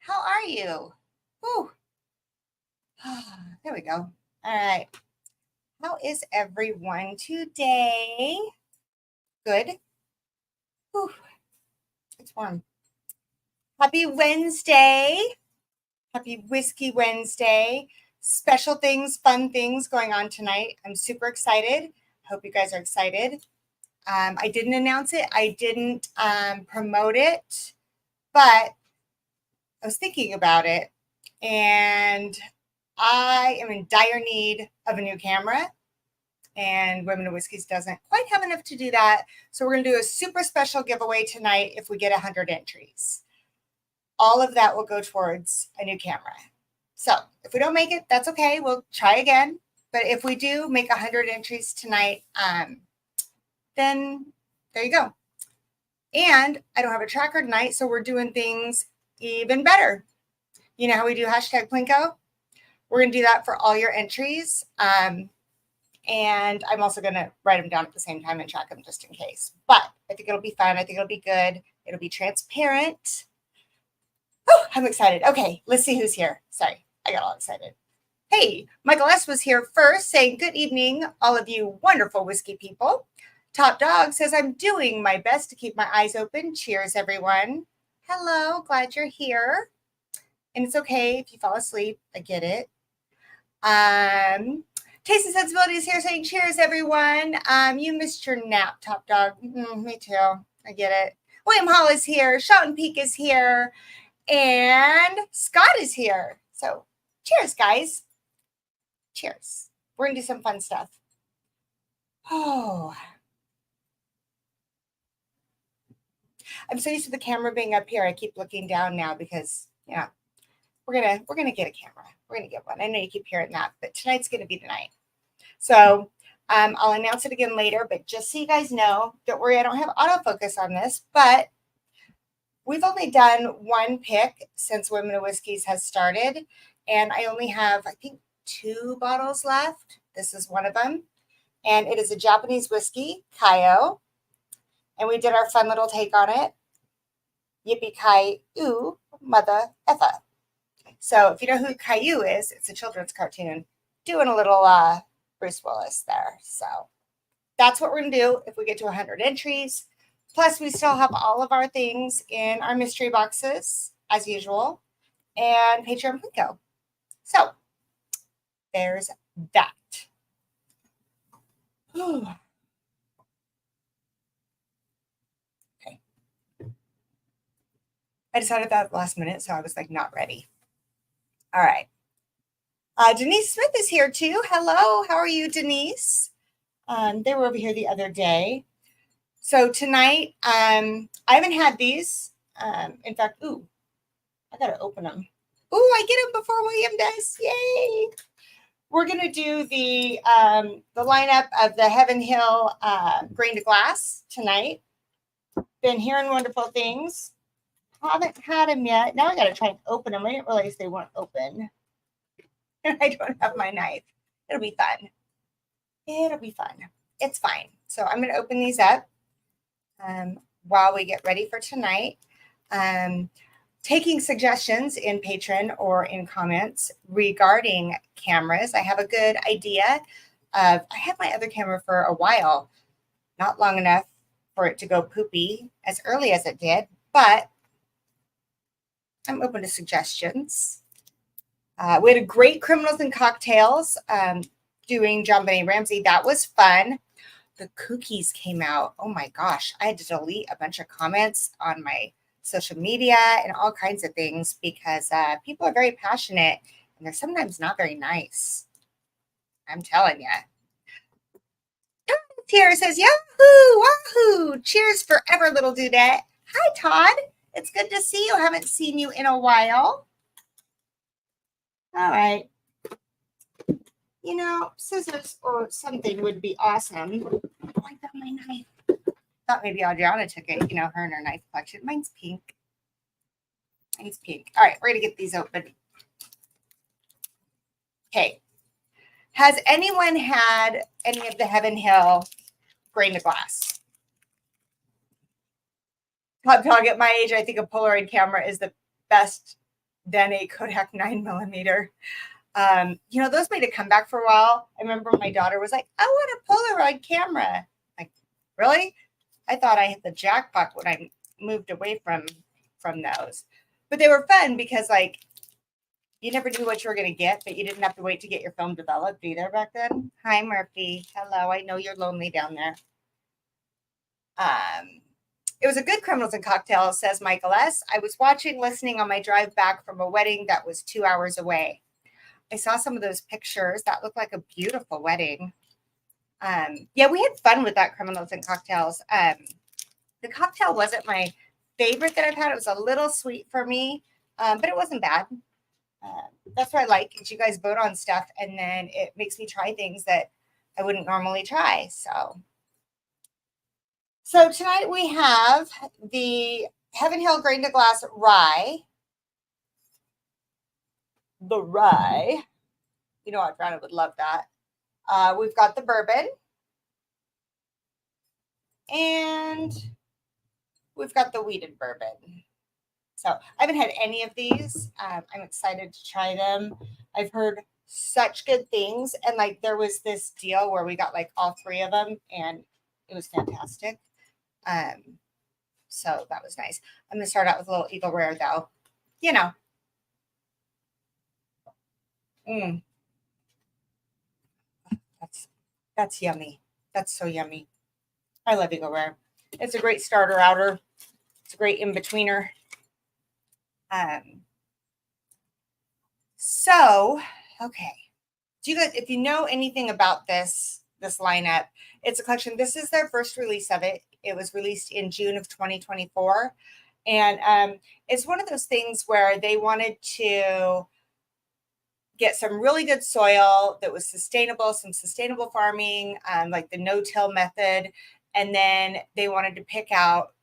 How are you? Whew. There we go. All right. How is everyone today? Good. Whew. It's warm. Happy Wednesday. Happy Whiskey Wednesday. Special things, fun things going on tonight. I'm super excited. Hope you guys are excited. I didn't announce it. I didn't promote it, but I was thinking about it, and I am in dire need of a new camera, and Women of Whiskeys doesn't quite have enough to do that. So we're going to do a super special giveaway tonight if we get 100 entries. All of that will go towards a new camera. So if we don't make it, that's okay. We'll try again. But if we do make 100 entries tonight, then there you go. And I don't have a tracker tonight, so we're doing things even better. You know how we do hashtag Plinko? We're going to do that for all your entries. And I'm also going to write them down at the same time and track them just in case. But I think it'll be fun. I think it'll be good. It'll be transparent. Oh, I'm excited. Okay, let's see who's here. Sorry, I got all excited. Hey, Michael S. was here first saying, good evening, all of you wonderful whiskey people. Top Dog says, I'm doing my best to keep my eyes open. Cheers, everyone. Hello, glad you're here. And it's okay if you fall asleep. I get it. Taste and Sensibility is here saying, cheers, everyone. You missed your nap, Top Dog. Me too. I get it. William Hall is here. Shelton Peak is here. And Scott is here. So cheers, guys. Cheers. We're going to do some fun stuff. Oh, I'm so used to the camera being up here. I keep looking down now because, yeah, we're gonna get a camera. We're gonna get one. I know you keep hearing that, but tonight's gonna be the night. So I'll announce it again later. But just so you guys know, don't worry, I don't have autofocus on this, but we've only done one pick since Women of Whiskeys has started, and I only have, I think, 2 bottles left. This is one of them, and it is a Japanese whiskey, Kaio. And we did our fun little take on it. Yippee-ki-yay, mother effa. So if you know who Caillou is, it's a children's cartoon. Doing a little Bruce Willis there. So that's what we're going to do if we get to 100 entries. Plus, we still have all of our things in our mystery boxes, as usual, and Patreon Plinko. So there's that. I decided that at the last minute, so I was like not ready. All right. Denise Smith is here too. Hello. How are you, Denise? They were over here the other day. So tonight, I haven't had these. In fact, I got to open them. I get them before William does. Yay. We're going to do the lineup of the Heaven Hill Grain to Glass tonight. Been hearing wonderful things. Haven't had them yet. Now I got to try and open them. I didn't realize they weren't open. And I don't have my knife. It'll be fun. It'll be fun. It's fine. So I'm going to open these up while we get ready for tonight. Taking suggestions in Patreon or in comments regarding cameras. I have a good idea of, I had my other camera for a while, not long enough for it to go poopy as early as it did, but I'm open to suggestions. We had a great Criminals and Cocktails doing John Benet Ramsey. That was fun. The cookies came out. Oh my gosh. I had to delete a bunch of comments on my social media and all kinds of things because people are very passionate and they're sometimes not very nice. I'm telling you. Here says, Yahoo! Wahoo! Cheers forever, little dudette. Hi, Todd. It's good to see you. I haven't seen you in a while. All right. You know, scissors or something would be awesome. Oh, I got my knife. Thought maybe Adriana took it. You know, her and her knife collection. Mine's pink. Mine's pink. All right, we're going to get these open. Okay. Has anyone had any of the Heaven Hill Grain to Glass? Top Dog, at my age, I think a Polaroid camera is the best than a Kodak 9mm. Those made a comeback for a while. I remember my daughter was like, I want a Polaroid camera. Like, really? I thought I hit the jackpot when I moved away from those. But they were fun because like you never knew what you were going to get, but you didn't have to wait to get your film developed either back then. Hi, Murphy. Hello. I know you're lonely down there. It was a good Criminals and Cocktails, says Michael S. I was listening on my drive back from a wedding that was 2 hours away. I saw some of those pictures. That looked like a beautiful wedding. Yeah, we had fun with that Criminals and Cocktails. The cocktail wasn't my favorite that I've had. It was a little sweet for me, but it wasn't bad. That's what I like is you guys vote on stuff, and then it makes me try things that I wouldn't normally try. So tonight we have the Heaven Hill Grain to Glass Rye. The rye. You know, Adriana would love that. We've got the bourbon. And we've got the wheated bourbon. So I haven't had any of these. I'm excited to try them. I've heard such good things. And like there was this deal where we got like all three of them and it was fantastic. So that was nice. I'm going to start out with a little Eagle Rare though. You know. That's yummy. That's so yummy. I love Eagle Rare. It's a great starter outer. It's a great in-betweener. Okay. Do you guys, if you know anything about this lineup, it's a collection. This is their first release of it. It was released in June of 2024. And it's one of those things where they wanted to get some really good soil that was sustainable, some sustainable farming, like the no-till method. And then they wanted to pick out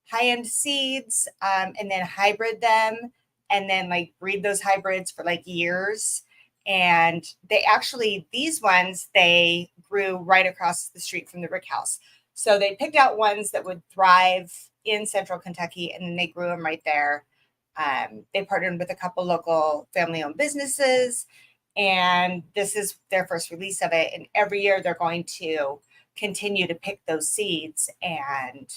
high-end seeds and then hybrid them and then like breed those hybrids for like years. And they actually, these ones, they grew right across the street from the Rick House. So they picked out ones that would thrive in central Kentucky and then they grew them right there. They partnered with a couple local family-owned businesses, and this is their first release of it. And every year they're going to continue to pick those seeds and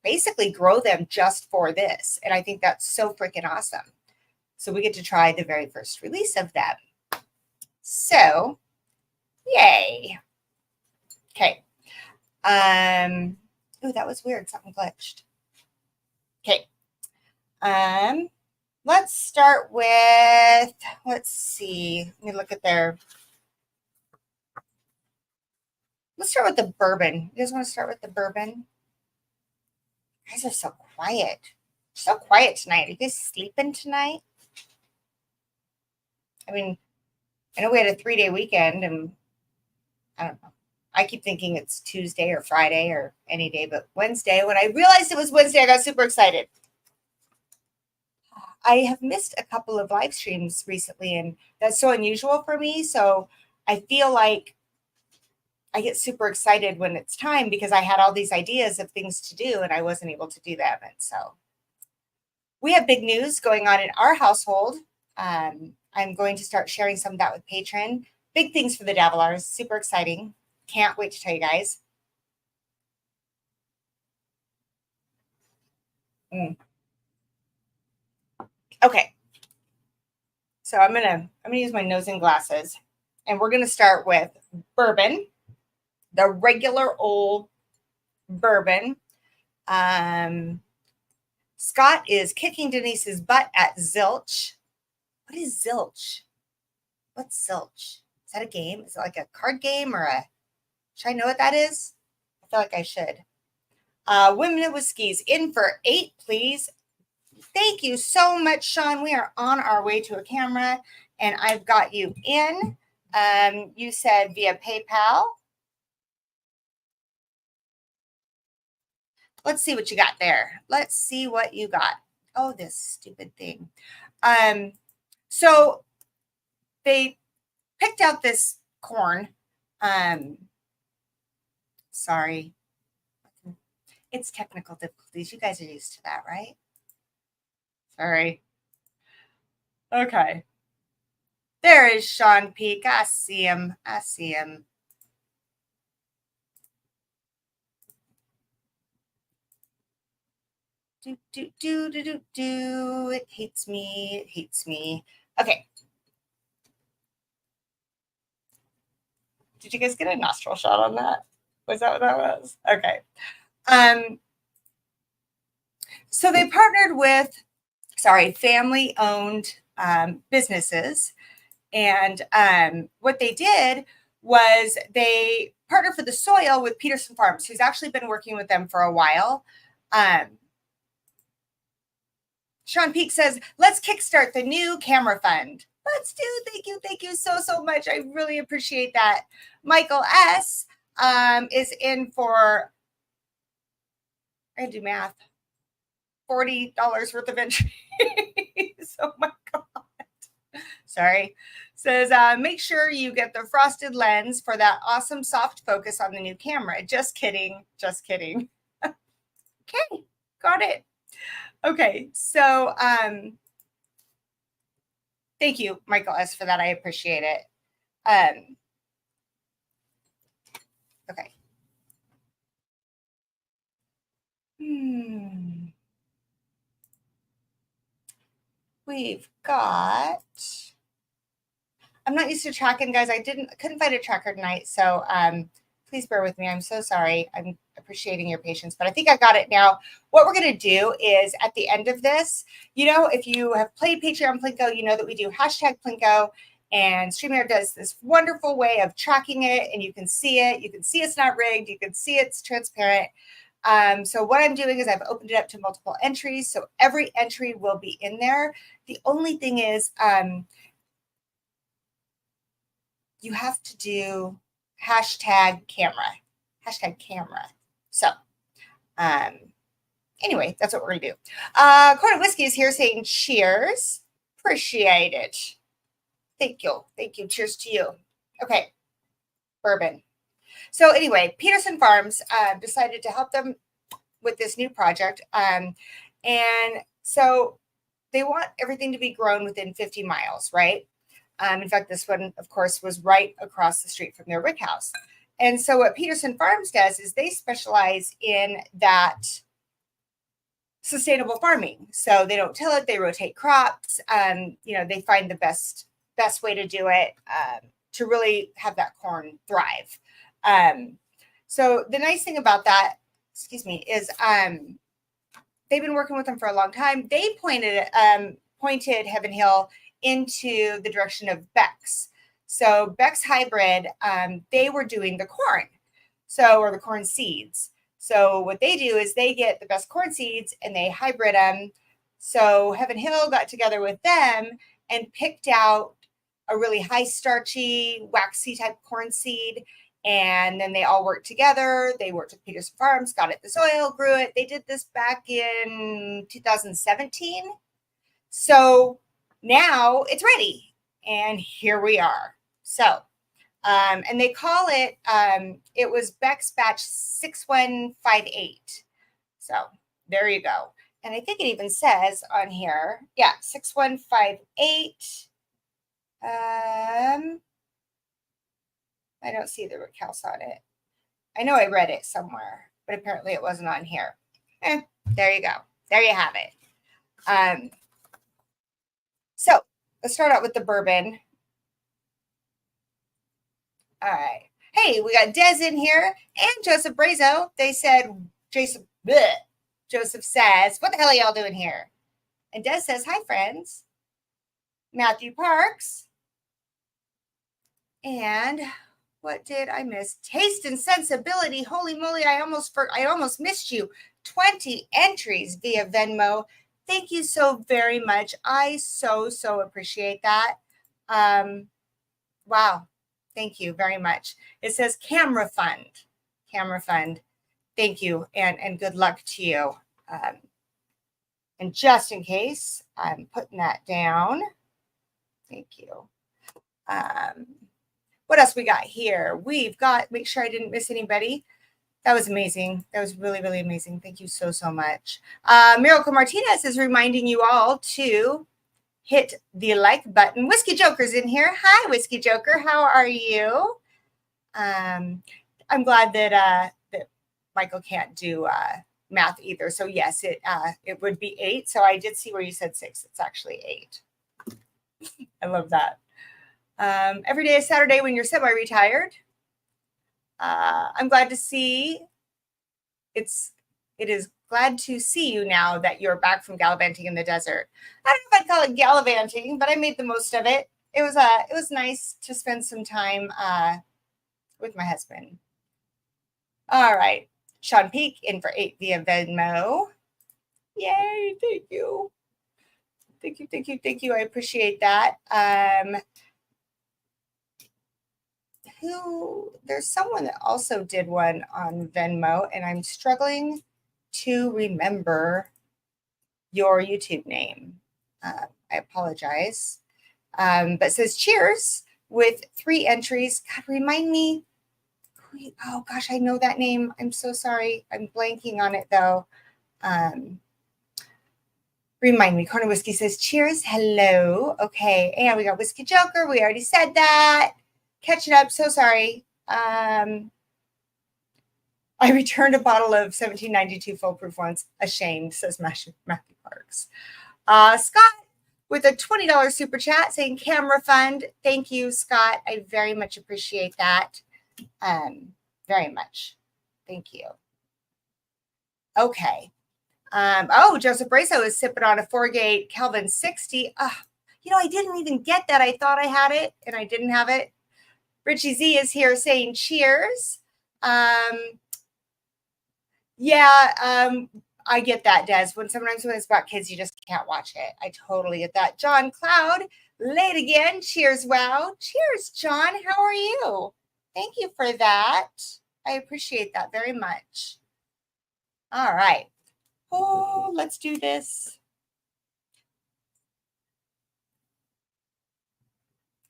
basically grow them just for this. And I think that's so freaking awesome. So we get to try the very first release of them. So, yay. Okay. Oh, that was weird. Something glitched. Okay. Let's start with, let's see. Let me look at let's start with the bourbon. You guys want to start with the bourbon? You guys are so quiet. So quiet tonight. Are you guys sleeping tonight? I mean, I know we had a 3-day weekend and I don't know. I keep thinking it's Tuesday or Friday or any day, but Wednesday. When I realized it was Wednesday, I got super excited. I have missed a couple of live streams recently, and that's so unusual for me. So I feel like I get super excited when it's time because I had all these ideas of things to do and I wasn't able to do them. And so we have big news going on in our household. I'm going to start sharing some of that with Patreon. Big things for the Davilars. Super exciting. Can't wait to tell you guys. Okay. So I'm gonna use my nose and glasses, and we're gonna start with bourbon, the regular old bourbon. Scott is kicking Denise's butt at Zilch. What is Zilch? What's Zilch? Is that a game? Is it like a card game or should I know what that is? I feel like I should. Women with skis in for 8, please. Thank you so much, Sean. We are on our way to a camera, and I've got you in. You said via PayPal. Let's see what you got there. Let's see what you got. Oh, this stupid thing. So they picked out this corn. Sorry. It's technical difficulties. You guys are used to that, right? Sorry. Okay. There is Sean Peak. I see him. I see him. Do. It hates me. It hates me. Okay. Did you guys get a nostril shot on that? Was that what that was? Okay. So they partnered with, family-owned businesses. And what they did was they partnered for the soil with Peterson Farms, who's actually been working with them for a while. Sean Peak says, let's kickstart the new camera fund. Let's do. Thank you so much. I really appreciate that. Michael S. Is in for, I do math, $40 worth of entries. Oh my God. Sorry. Says, make sure you get the frosted lens for that awesome soft focus on the new camera. Just kidding. Just kidding. Okay, got it. Okay, so thank you, Michael S., for that. I appreciate it. Okay. We've got, I'm not used to tracking, guys. I couldn't find a tracker tonight, so please bear with me. I'm so sorry. I'm appreciating your patience, but I think I got it now. What we're going to do is at the end of this, if you have played Patreon Plinko, you know that we do hashtag Plinko, and StreamYard does this wonderful way of tracking it, and you can see it. You can see it's not rigged. You can see it's transparent. So what I'm doing is I've opened it up to multiple entries. So every entry will be in there. The only thing is you have to do hashtag camera. So anyway, that's what we're going to do. Corn and Whiskey is here saying cheers. Appreciate it. Thank you. Cheers to you. Okay. Bourbon. So anyway, Peterson Farms decided to help them with this new project. And so they want everything to be grown within 50 miles, right? In fact, this one, of course, was right across the street from their rick house. And so what Peterson Farms does is they specialize in that sustainable farming. So they don't till it, they rotate crops. They find the best way to do it to really have that corn thrive. So the nice thing about that, is they've been working with them for a long time. They pointed Heaven Hill into the direction of Beck's. So Beck's Hybrid, they were doing the corn, or the corn seeds. So what they do is they get the best corn seeds and they hybrid them. So Heaven Hill got together with them and picked out a really high starchy, waxy type corn seed. And then they all worked together. They worked with Peterson Farms, got it the soil, grew it. They did this back in 2017. So now it's ready. And here we are. So, and they call it, it was Beck's Batch 6158. So there you go. And I think it even says on here, 6158. I don't see the rick house on it. I know I read it somewhere, but apparently it wasn't on here. There you go. There you have it. So let's start out with the bourbon. All right. Hey, we got Des in here and Joseph Brazo. They said, Joseph says, what the hell are y'all doing here? And Des says, hi, friends. Matthew Parks. And what did I miss? Taste and Sensibility. Holy moly, I almost missed you. 20 entries via Venmo. Thank you so very much. I so appreciate that. Wow. Thank you very much. It says Camera Fund. Thank you, and good luck to you. And just in case, I'm putting that down. Thank you. What else we got here? We've got, make sure I didn't miss anybody. That was amazing. That was really, really amazing. Thank you so much. Miracle Martinez is reminding you all to hit the like button. Whiskey Joker's in here. Hi, Whiskey Joker. How are you? I'm glad that Michael can't do math either. So yes, it would be 8. So I did see where you said 6. It's actually 8. I love that. Every day is Saturday when you're semi-retired. I'm glad to see it is glad to see you now that you're back from gallivanting in the desert. I don't know if I'd call it gallivanting, but I made the most of it. It was nice to spend some time with my husband. All right. Sean Peak in for 8 via Venmo. Yay, thank you. Thank you. I appreciate that. There's someone that also did one on Venmo, and I'm struggling to remember your YouTube name. I apologize. But says cheers with 3 entries. God, remind me. Oh gosh, I know that name. I'm so sorry. I'm blanking on it though. Remind me. Corner Whiskey says cheers. Hello. Okay. And we got Whiskey Joker. We already said that. Catching up. So sorry. I returned a bottle of 1792 foolproof once. Ashamed, says Matthew Parks. Scott with a $20 super chat saying camera fund. Thank you, Scott. I very much appreciate that. Very much. Thank you. Okay. Joseph Braso is sipping on a 4-gate Kelvin 60. I didn't even get that. I thought I had it and I didn't have it. Richie Z is here saying cheers. I get that, Des. Sometimes when it's about kids, you just can't watch it. I totally get that. John Cloud, late again. Cheers, wow. Cheers, John. How are you? Thank you for that. I appreciate that very much. All right. Oh, let's do this.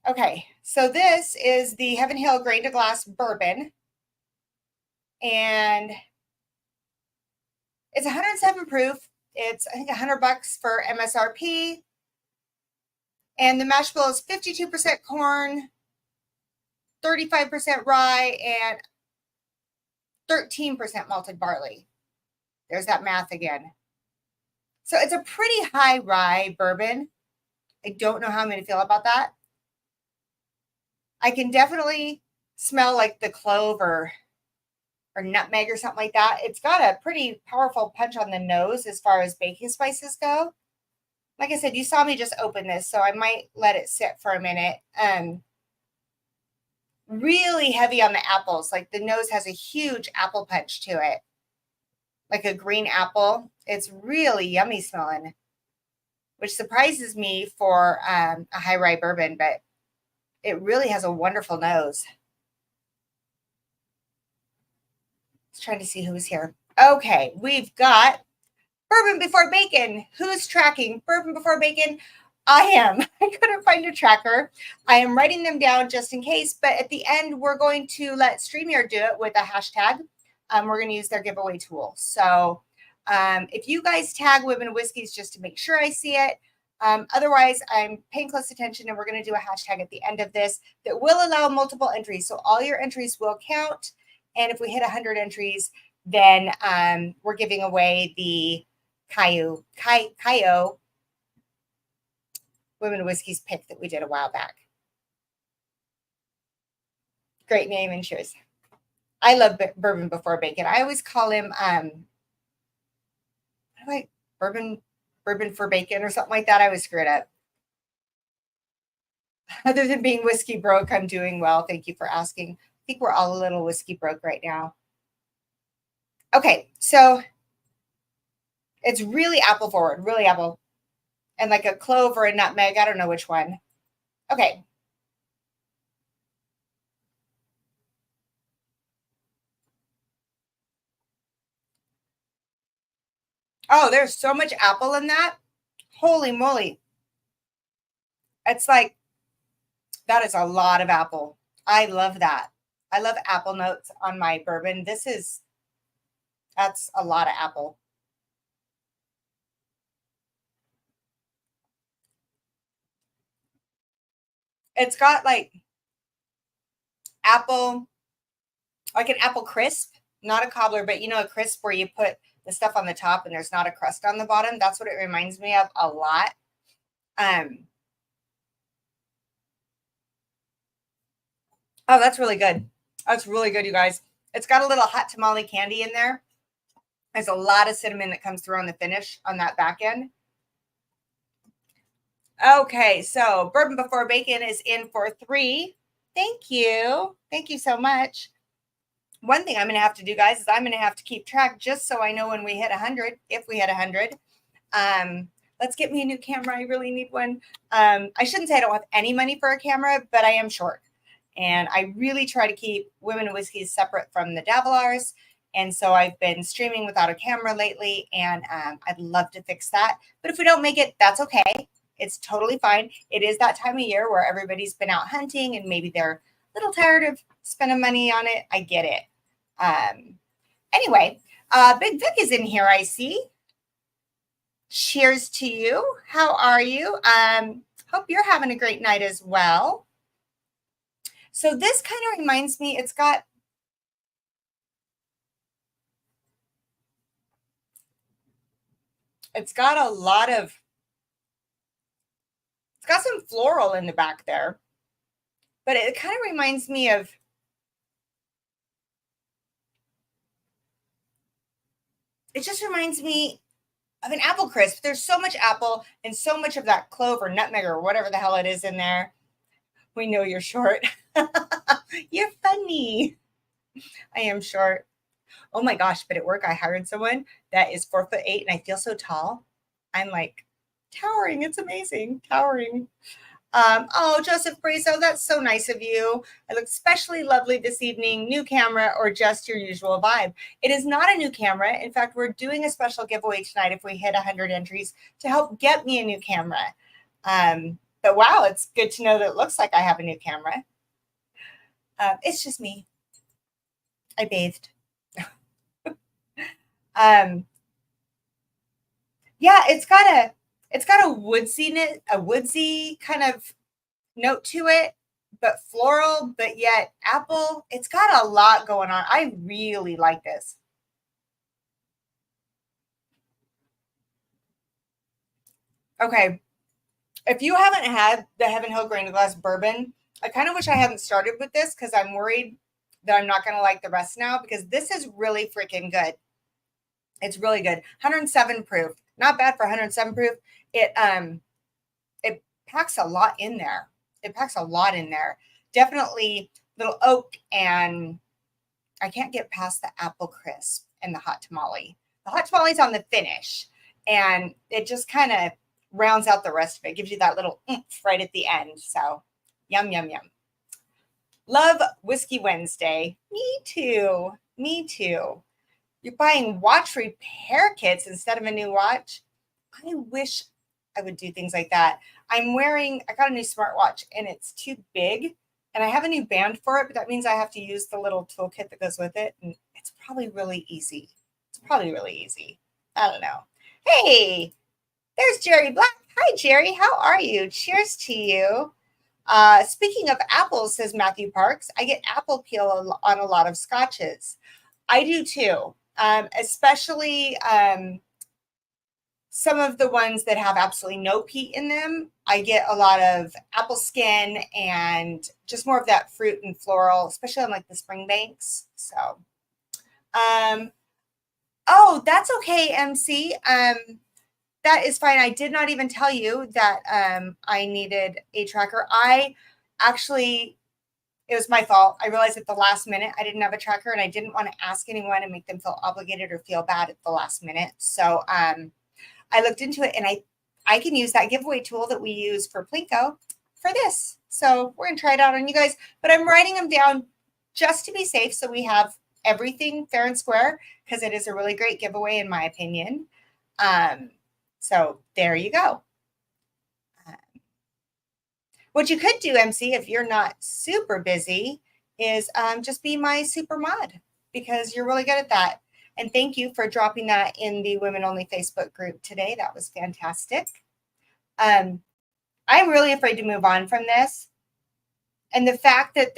Okay, so this is the Heaven Hill Grain to Glass Bourbon. And it's 107 proof. It's, I think, $100 for MSRP. And the mash bill is 52% corn, 35% rye, and 13% malted barley. There's that math again. So it's a pretty high rye bourbon. I don't know how I'm going to feel about that. I can definitely smell like the clove or nutmeg or something like that. It's got a pretty powerful punch on the nose as far as baking spices go. Like I said, you saw me just open this, so I might let it sit for a minute. Really heavy on the apples. Like the nose has a huge apple punch to it. Like a green apple. It's really yummy smelling, which surprises me for a high rye bourbon, but it really has a wonderful nose. Let's try to see who's here. Okay, we've got Bourbon Before Bacon. Who's tracking Bourbon Before Bacon? I am. I couldn't find a tracker. I am writing them down just in case, but at the end, we're going to let StreamYard do it with a hashtag. We're going to use their giveaway tool. So if you guys tag Women Whiskeys just to make sure I see it, otherwise, I'm paying close attention, and we're going to do a hashtag at the end of this that will allow multiple entries. So all your entries will count. And if we hit 100 entries, then we're giving away the Kayo Women Whiskeys pick that we did a while back. Great name and cheers. I love Bourbon Before Bacon. I always call him Bourbon for Bacon or something like that. I always screw it up. Other than being whiskey broke, I'm doing well. Thank you for asking. I think we're all a little whiskey broke right now. Okay, so it's really apple forward, really apple. And like a clove or a nutmeg. I don't know which one. Okay. Oh, there's so much apple in that. Holy moly. It's like, that is a lot of apple. I love that. I love apple notes on my bourbon. That's a lot of apple. It's got like apple, like an apple crisp, not a cobbler, but you know, a crisp where you put the stuff on the top and there's not a crust on the bottom. That's what it reminds me of a lot. Oh, that's really good. That's really good, you guys. It's got a little hot tamale candy in there. There's a lot of cinnamon that comes through on the finish on that back end. Okay, so bourbon before bacon is in for 3. Thank you. Thank you so much. One thing I'm going to have to do, guys, is I'm going to have to keep track just so I know when we hit 100, if we hit 100. Let's get me a new camera. I really need one. I shouldn't say I don't have any money for a camera, but I am short. And I really try to keep Women and Whiskeys separate from the Davilars. And so I've been streaming without a camera lately, and I'd love to fix that. But if we don't make it, that's okay. It's totally fine. It is that time of year where everybody's been out hunting and maybe they're a little tired of spending money on it. I get it. Anyway, Big Vic is in here, I see. Cheers to you. How are you? Hope you're having a great night as well. So this kind of reminds me, it's got a lot of, it's got some floral in the back there, but it kind of reminds me of, it just reminds me of an apple crisp. There's so much apple and so much of that clove or nutmeg or whatever the hell it is in there. We know you're short. You're funny. I am short. Oh my gosh, but at work I hired someone that is 4'8" and I feel so tall. I'm like towering. It's amazing. Towering. Oh, Joseph Brazo, that's so nice of you. I look especially lovely this evening. New camera or just your usual vibe? It is not a new camera. In fact, we're doing a special giveaway tonight if we hit 100 entries to help get me a new camera. But wow, it's good to know that it looks like I have a new camera. It's just me. I bathed. Yeah, it's got a woodsy kind of note to it, but floral, but yet apple. It's got a lot going on. I really like this. Okay. If you haven't had the Heaven Hill Grain Glass bourbon, I kind of wish I hadn't started with this because I'm worried that I'm not going to like the rest now, because this is really freaking good. It's really good. 107 proof. Not bad for 107 proof. It packs a lot in there. Definitely little oak, and I can't get past the apple crisp and the hot tamale. The hot tamale's on the finish, and it just kind of rounds out the rest of it. Gives you that little oomph right at the end. So yum, yum, yum. Love Whiskey Wednesday. Me too. You're buying watch repair kits instead of a new watch. I wish I would do things like that. I got a new smartwatch and it's too big, and I have a new band for it, but that means I have to use the little toolkit that goes with it. And it's probably really easy. I don't know. Hey, there's Jerry Black. Hi, Jerry. How are you? Cheers to you. Speaking of apples, says Matthew Parks, I get apple peel on a lot of scotches. I do too. Especially some of the ones that have absolutely no peat in them. I get a lot of apple skin and just more of that fruit and floral, especially on like the Springbanks. So, oh, that's okay, MC. That is fine. I did not even tell you that I needed a tracker. It was my fault. I realized at the last minute I didn't have a tracker, and I didn't want to ask anyone and make them feel obligated or feel bad at the last minute. So I looked into it, and I can use that giveaway tool that we use for Plinko for this. So we're going to try it out on you guys, but I'm writing them down just to be safe, so we have everything fair and square, because it is a really great giveaway in my opinion. So there you go. What you could do, MC, if you're not super busy, is just be my super mod, because you're really good at that. And thank you for dropping that in the Women Only Facebook group today. That was fantastic. I'm really afraid to move on from this. And the fact that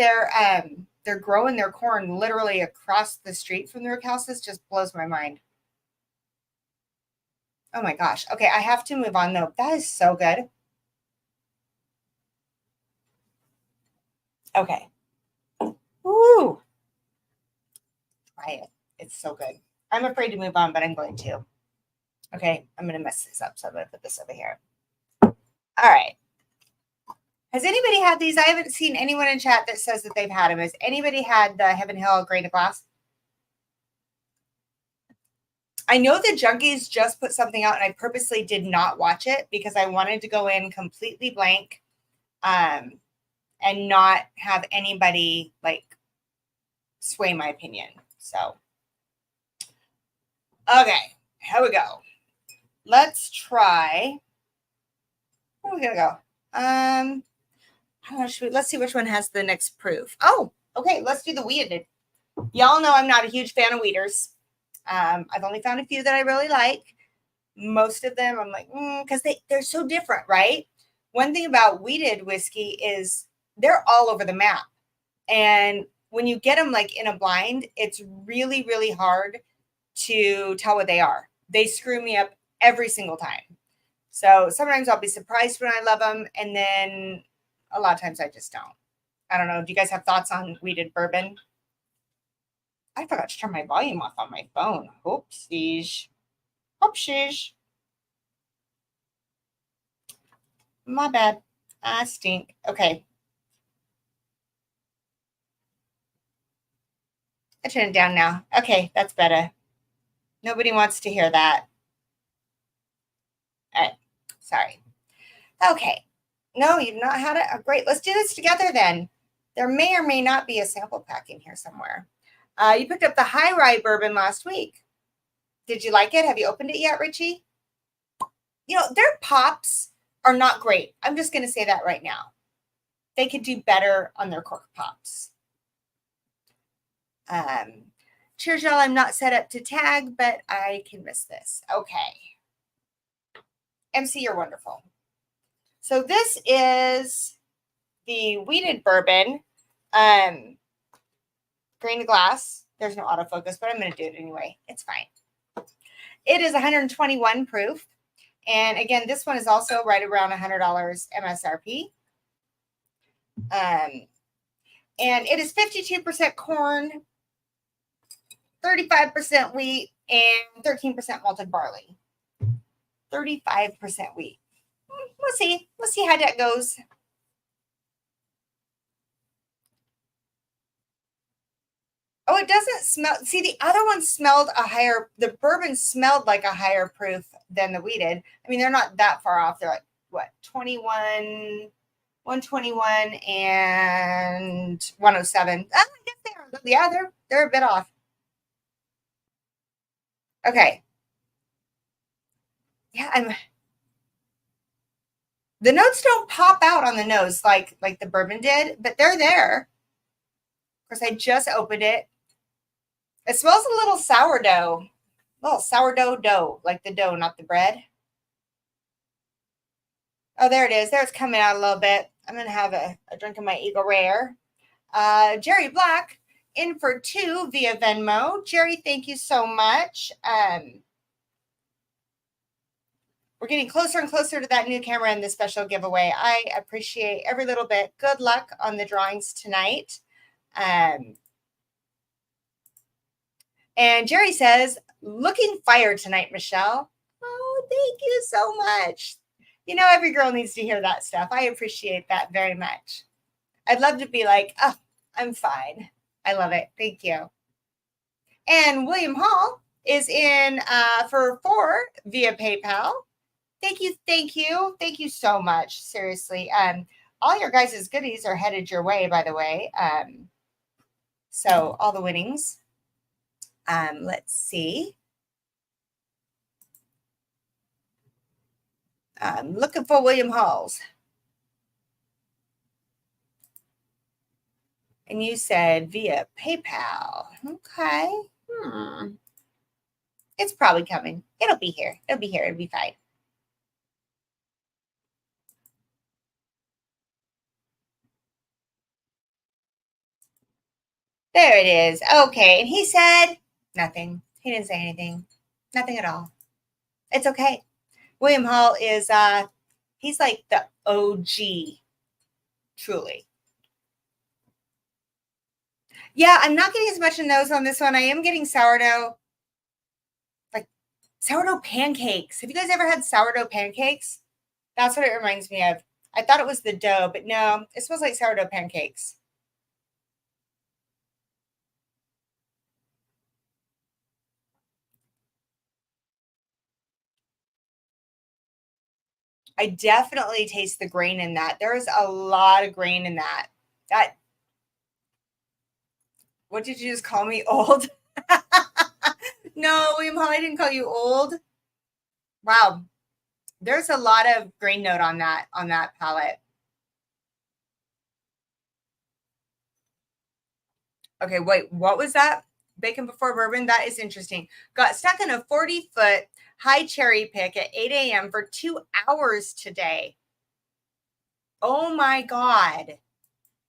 they're growing their corn literally across the street from their houses just blows my mind. Oh my gosh. Okay, I have to move on though. That is so good. Okay. Ooh. Try it. It's so good. I'm afraid to move on, but I'm going to. Okay, I'm going to mess this up, so I'm going to put this over here. All right. Has anybody had these? I haven't seen anyone in chat that says that they've had them. Has anybody had the Heaven Hill grain of glass? I know the Junkies just put something out, and I purposely did not watch it because I wanted to go in completely blank, and not have anybody like sway my opinion. So, okay, here we go. Let's try. Where are we gonna go? Let's see which one has the next proof. Oh, okay. Let's do the weeded. Y'all know I'm not a huge fan of weeders. I've only found a few that I really like. Most of them I'm like, because they're so different, right? One thing about weeded whiskey is they're all over the map. And when you get them like in a blind, it's really, really hard to tell what they are. They screw me up every single time. So sometimes I'll be surprised when I love them. And then a lot of times I just don't. I don't know. Do you guys have thoughts on weeded bourbon? I forgot to turn my volume off on my phone. Oopsies. Oopsies. My bad. I stink. Okay. I turn it down now. Okay, that's better. Nobody wants to hear that. All right. Sorry. Okay. No, you've not had it? Oh, great. Let's do this together then. There may or may not be a sample pack in here somewhere. You picked up the High Rye bourbon last week. Did you like it? Have you opened it yet, Richie? You know, their pops are not great. I'm just going to say that right now. They could do better on their cork pops. Cheers, y'all. I'm not set up to tag, but I can miss this. Okay. MC, you're wonderful. So this is the weeded bourbon, grain of glass. There's no autofocus, but I'm going to do it anyway. It's fine. It is 121 proof. And again, this one is also right around $100 MSRP. And it is 52% corn, 35% wheat, and 13% malted barley. 35% wheat. We'll see. We'll see how that goes. Oh, it doesn't smell. See, the other one smelled the bourbon smelled like a higher proof than the wheated. I mean, they're not that far off. They're like, what, 21, 121 and 107. I guess they are. Yeah, they're a bit off. Okay. Yeah, the notes don't pop out on the nose like the bourbon did, but they're there. Of course, I just opened it. It smells a little sourdough dough, like the dough, not the bread. Oh, there it is. There it's coming out a little bit. I'm going to have a drink of my Eagle Rare. Jerry Black in for 2 via Venmo. Jerry, thank you so much. We're getting closer and closer to that new camera and the special giveaway. I appreciate every little bit. Good luck on the drawings tonight. And Jerry says, looking fire tonight, Michelle. Oh, thank you so much. You know, every girl needs to hear that stuff. I appreciate that very much. I'd love to be like, oh, I'm fine. I love it. Thank you. And William Hall is in for 4 via PayPal. Thank you. Thank you. Thank you so much. Seriously. All your guys' goodies are headed your way, by the way. So all the winnings. Let's see. I'm looking for William Halls. And you said via PayPal. Okay. It's probably coming. It'll be here. It'll be here. It'll be fine. There it is. Okay. And he said nothing. He didn't say anything. Nothing at all. It's okay. William Hall is he's like the OG, truly. Yeah, I'm not getting as much of those on this one. I am getting sourdough, like sourdough pancakes. Have you guys ever had sourdough pancakes? That's what it reminds me of. I thought it was the dough, but no, it smells like sourdough pancakes. I definitely taste the grain in that. There's a lot of grain in that. That, what did you just call me? Old? No, William Hall, I didn't call you old. Wow. There's a lot of grain note on that palette. Okay, wait, what was that? Bacon before bourbon? That is interesting. Got stuck in a 40-foot high cherry pick at 8 a.m. for 2 hours today. Oh my God.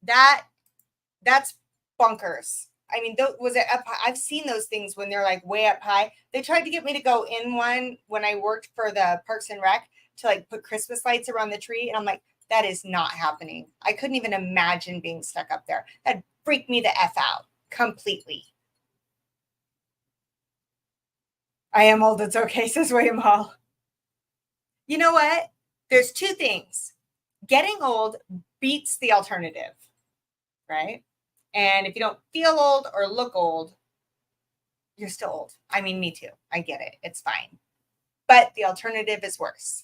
That's bonkers. I mean, was it up high? I've seen those things when they're like way up high. They tried to get me to go in one when I worked for the Parks and Rec to like put Christmas lights around the tree. And I'm like, that is not happening. I couldn't even imagine being stuck up there. That freaked me the F out completely. I am old. It's okay, says William Hall. You know what? There's two things. Getting old beats the alternative, right? And if you don't feel old or look old, you're still old. I mean, me too. I get it. It's fine. But the alternative is worse.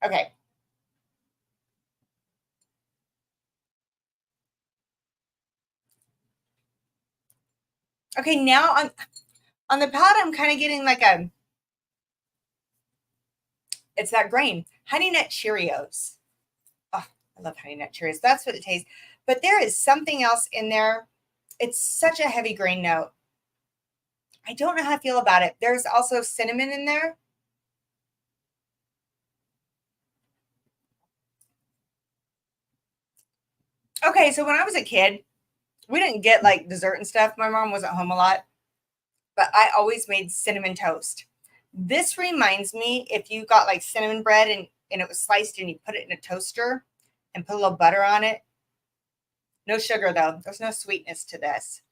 Okay. Okay, now on the palate, I'm kind of getting like it's that grain. Honey Nut Cheerios. Oh, I love Honey Nut Cheerios. That's what it tastes. But there is something else in there. It's such a heavy grain note. I don't know how to feel about it. There's also cinnamon in there. Okay, so when I was a kid, we didn't get like dessert and stuff. My mom wasn't home a lot, but I always made cinnamon toast. This reminds me if you got like cinnamon bread and it was sliced and you put it in a toaster and put a little butter on it. No sugar though. There's no sweetness to this.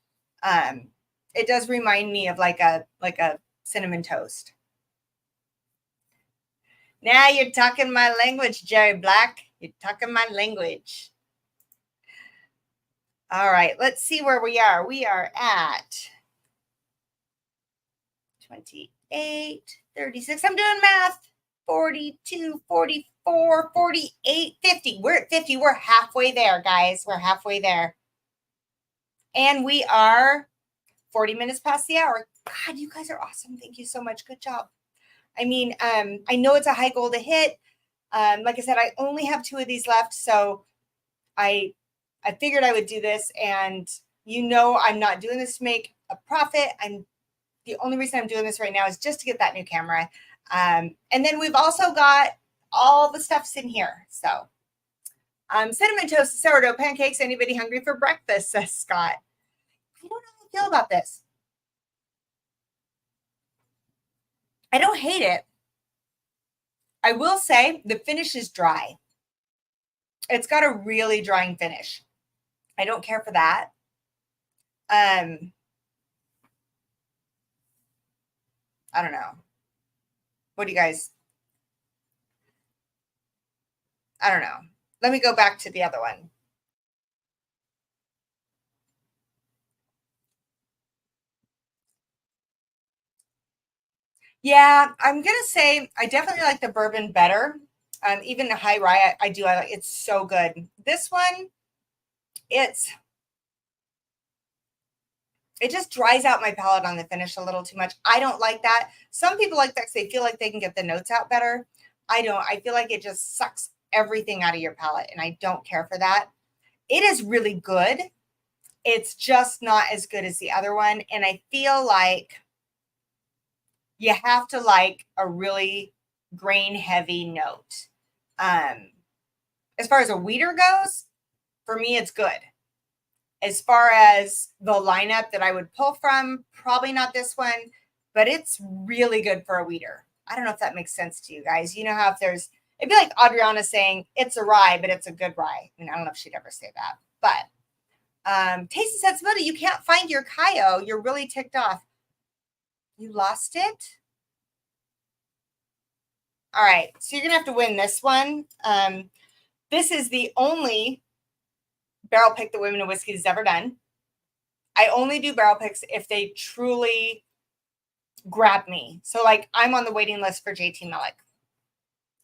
Um, it does remind me of like a cinnamon toast. Now you're talking my language, Jerry Black. You're talking my language. All right, let's see where we are. We are at 28, 36. I'm doing math. 42, 44, 48, 50. We're at 50. We're halfway there, guys. We're halfway there. And we are 40 minutes past the hour. God, you guys are awesome. Thank you so much. Good job. I mean, I know it's a high goal to hit. Like I said, I only have 2 of these left. So I figured I would do this. And I'm not doing this to make a profit. The only reason I'm doing this right now is just to get that new camera. And then we've also got all the stuff's in here. So cinnamon toast, sourdough pancakes. Anybody hungry for breakfast, says Scott. I don't know how I feel about this. I don't hate it. I will say the finish is dry. It's got a really drying finish. I don't care for that. I don't know. What do you guys? I don't know. Let me go back to the other one. Yeah, I'm gonna say I definitely like the bourbon better. Even the high rye, I do. I like it's so good. This one, it's it just dries out my palate on the finish a little too much. I don't like that. Some people like that because they feel like they can get the notes out better. I don't. I feel like it just sucks everything out of your palate, and I don't care for that. It is really good. It's just not as good as the other one, and I feel like you have to like a really grain heavy note. As far as a weeder goes, for me, it's good. As far as the lineup that I would pull from, probably not this one, but it's really good for a weeder. I don't know if that makes sense to you guys. You know how if there's, it'd be like Adriana saying it's a rye, but it's a good rye. I mean, I don't know if she'd ever say that, but taste and sensibility, you can't find your Kaio. You're really ticked off. You lost it? All right, so you're gonna have to win this one. This is the only barrel pick that Women in Whiskey has ever done. I only do barrel picks if they truly grab me. So like I'm on the waiting list for JT Melick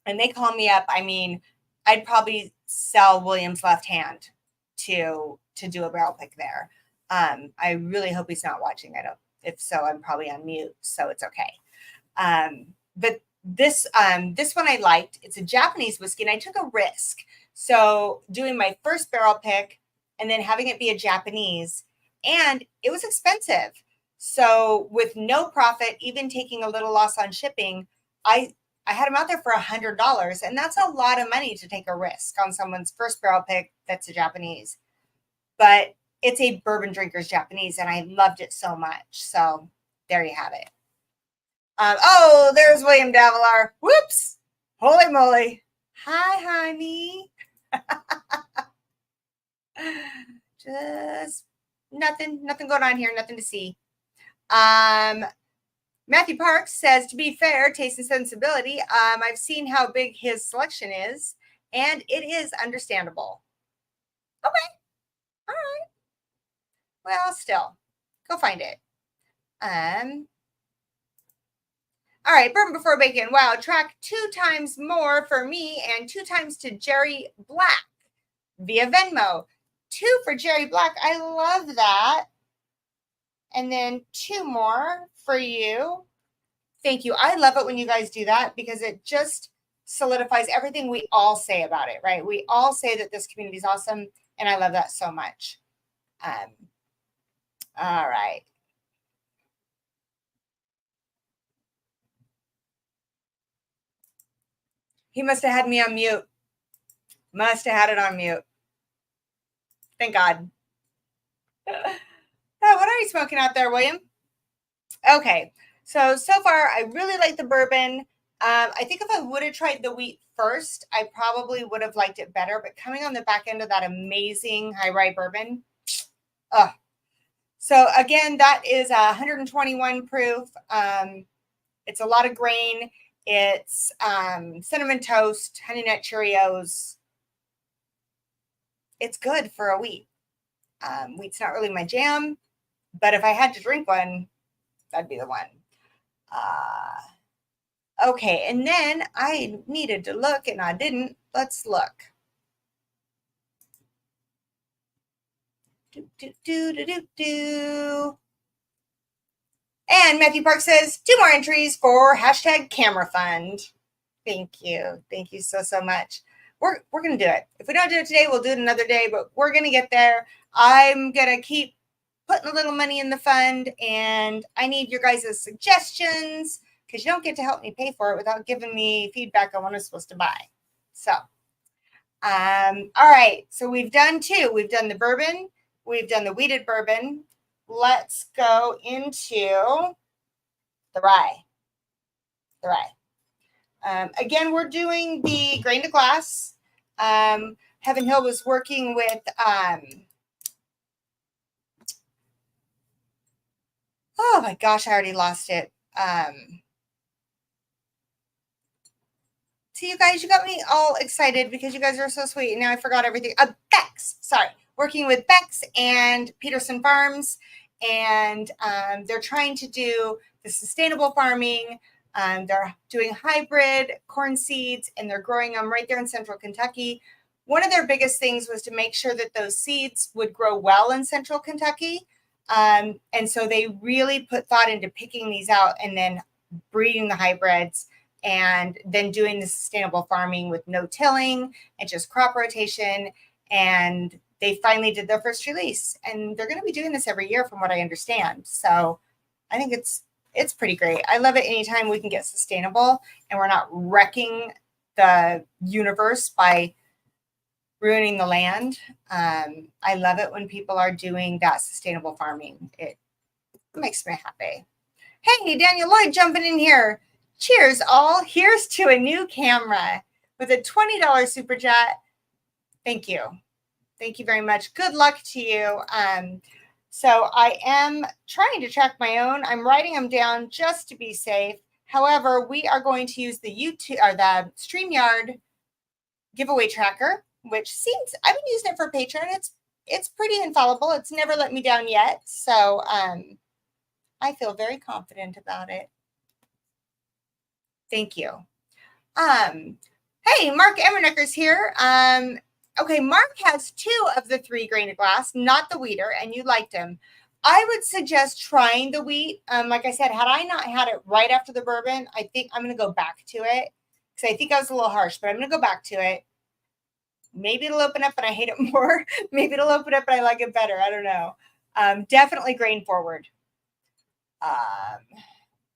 and they call me up. I mean, I'd probably sell William's left hand to do a barrel pick there. I really hope he's not watching. I don't, if so, I'm probably on mute, so it's okay. But this one I liked. It's a Japanese whiskey and I took a risk. So doing my first barrel pick and then having it be a Japanese, and it was expensive. So with no profit, even taking a little loss on shipping, I had them out there for $100, and that's a lot of money to take a risk on someone's first barrel pick that's a Japanese. But it's a bourbon drinker's Japanese, and I loved it so much. So there you have it. Oh, there's William Davilar. Whoops! Holy moly! Hi, honey. Just nothing going on here. Nothing to see. Matthew Parks says, to be fair, taste and sensibility, I've seen how big his selection is, and it is understandable. Okay. All right. Well, still, go find it. All right, Bourbon Before Bacon. Wow, track 2 times more for me and 2 times to Jerry Black via Venmo. 2 for Jerry Black. I love that. And then 2 more for you. Thank you. I love it when you guys do that because it just solidifies everything we all say about it, right? We all say that this community is awesome, and I love that so much. All right. He must have had me on mute. Must have had it on mute. Thank God. Oh, what are you smoking out there, William? Okay. So far, I really like the bourbon. I think if I would have tried the wheat first, I probably would have liked it better. But coming on the back end of that amazing high rye bourbon, so again, that is 121 proof. It's a lot of grain. It's cinnamon toast, honey nut Cheerios. It's good for a wheat. Wheat's not really my jam, but if I had to drink one, that'd be the one. Okay, and then I needed to look and I didn't. Let's look. And Matthew Park says 2 more entries for hashtag camera fund. Thank you. Thank you so much. We're going to do it. If we don't do it today, we'll do it another day, but we're going to get there. I'm going to keep putting a little money in the fund, and I need your guys' suggestions because you don't get to help me pay for it without giving me feedback on what I'm supposed to buy. So, all right. So we've done 2. We've done the bourbon. We've done the wheated bourbon. Let's go into the rye. The rye. Again, we're doing the grain to glass. Heaven Hill was working with oh my gosh, I already lost it. See, you guys, you got me all excited because you guys are so sweet. And now I forgot everything. Bex, sorry. Working with Bex and Peterson Farms. And they're trying to do the sustainable farming. They're doing hybrid corn seeds, and they're growing them right there in central Kentucky. One of their biggest things was to make sure that those seeds would grow well in central Kentucky. And so they really put thought into picking these out and then breeding the hybrids and then doing the sustainable farming with no tilling and just crop rotation. And they finally did their first release, and they're going to be doing this every year from what I understand. So I think it's pretty great. I love it anytime we can get sustainable and we're not wrecking the universe by ruining the land. I love it when people are doing that sustainable farming. It makes me happy. Hey, Daniel Lloyd jumping in here. Cheers, all. Here's to a new camera with a $20 super chat. Thank you. Thank you very much. Good luck to you. So I am trying to track my own. I'm writing them down just to be safe. However, we are going to use the YouTube or the StreamYard giveaway tracker, which seems I've been using it for Patreon. It's pretty infallible. It's never let me down yet. So I feel very confident about it. Thank you. Hey, Mark Emmernecker's here. Okay, Mark has 2 of the 3 grain of glass, not the wheater, and you liked him. I would suggest trying the wheat. Like I said, had I not had it right after the bourbon, I think I'm going to go back to it because I think I was a little harsh, but I'm going to go back to it. Maybe it'll open up and I hate it more. Maybe it'll open up and I like it better. I don't know. Definitely grain forward.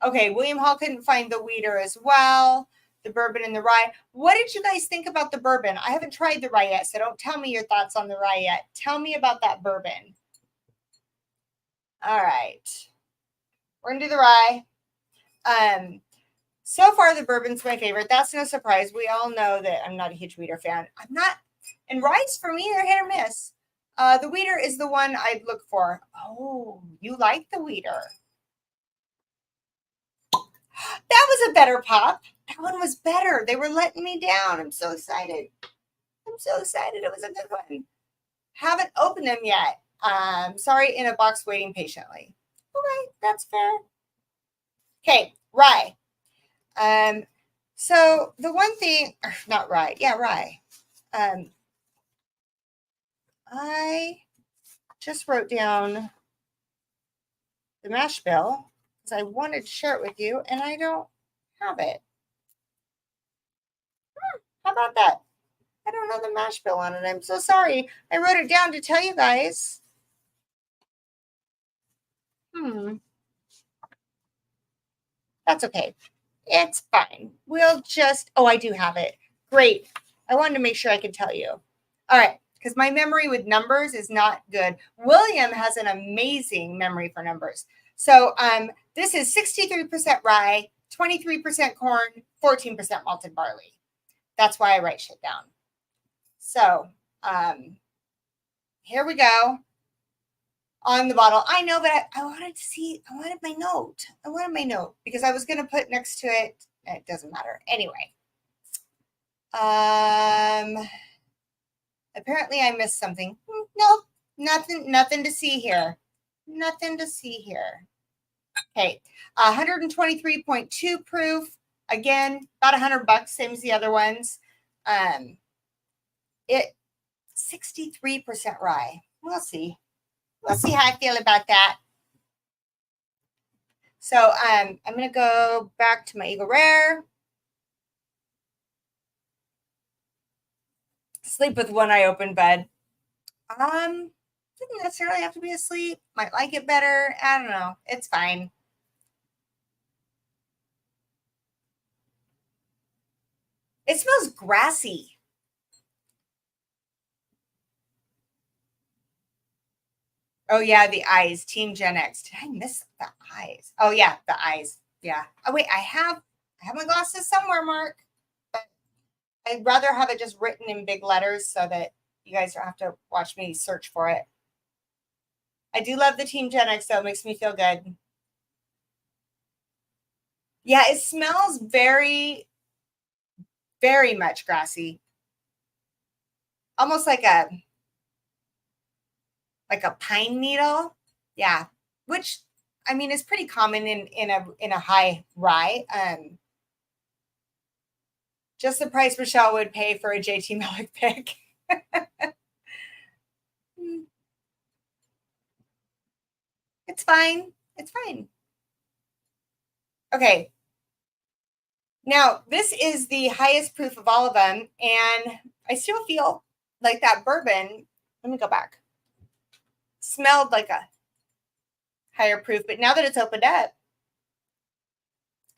Okay, William Hall couldn't find the wheater as well. The bourbon and the rye. What did you guys think about the bourbon? I haven't tried the rye yet, so don't tell me your thoughts on the rye yet. Tell me about that bourbon. All right. We're going to do the rye. So far, the bourbon's my favorite. That's no surprise. We all know that I'm not a huge wheater fan. I'm not. And rye's, for me, they're hit or miss. The wheater is the one I'd look for. Oh, you like the wheater. That was a better pop. That one was better. They were letting me down. I'm so excited. I'm so excited. It was a good one. Haven't opened them yet. Sorry, in a box waiting patiently. Okay, that's fair. Okay, rye. So the one thing, not rye. Yeah, rye. I just wrote down the mash bill because I wanted to share it with you, and I don't have it. How about that? I don't know the mash bill on it. I'm so sorry. I wrote it down to tell you guys. That's okay. It's fine. We'll just, oh, I do have it. Great. I wanted to make sure I could tell you. All right. Because my memory with numbers is not good. William has an amazing memory for numbers. So this is 63% rye, 23% corn, 14% malted barley. That's why I write shit down. So here we go. On the bottle. I know, but I wanted to see, I wanted my note. I wanted my note because I was going to put next to it. It doesn't matter. Anyway. Apparently I missed something. Nope. Nothing to see here. Nothing to see here. Okay. 123.2 proof. Again, about $100, same as the other ones. It 63% rye. We'll see. We'll see how I feel about that. So I'm going to go back to my Eagle Rare. Sleep with one eye open, bud. Didn't necessarily have to be asleep. Might like it better. I don't know. It's fine. It smells grassy. Oh, yeah, the eyes. Team Gen X. Did I miss the eyes? Oh, yeah, the eyes. Yeah. Oh, wait, I have my glasses somewhere, Mark. But I'd rather have it just written in big letters so that you guys don't have to watch me search for it. I do love the Team Gen X, though. It makes me feel good. Yeah, it smells very, very much grassy. Almost like a pine needle. Yeah. Which, I mean, is pretty common in a high rye. Just the price Michelle would pay for a JT Malik pick. It's fine. It's fine. Okay. Now, this is the highest proof of all of them, and I still feel like that bourbon, let me go back, smelled like a higher proof, but now that it's opened up,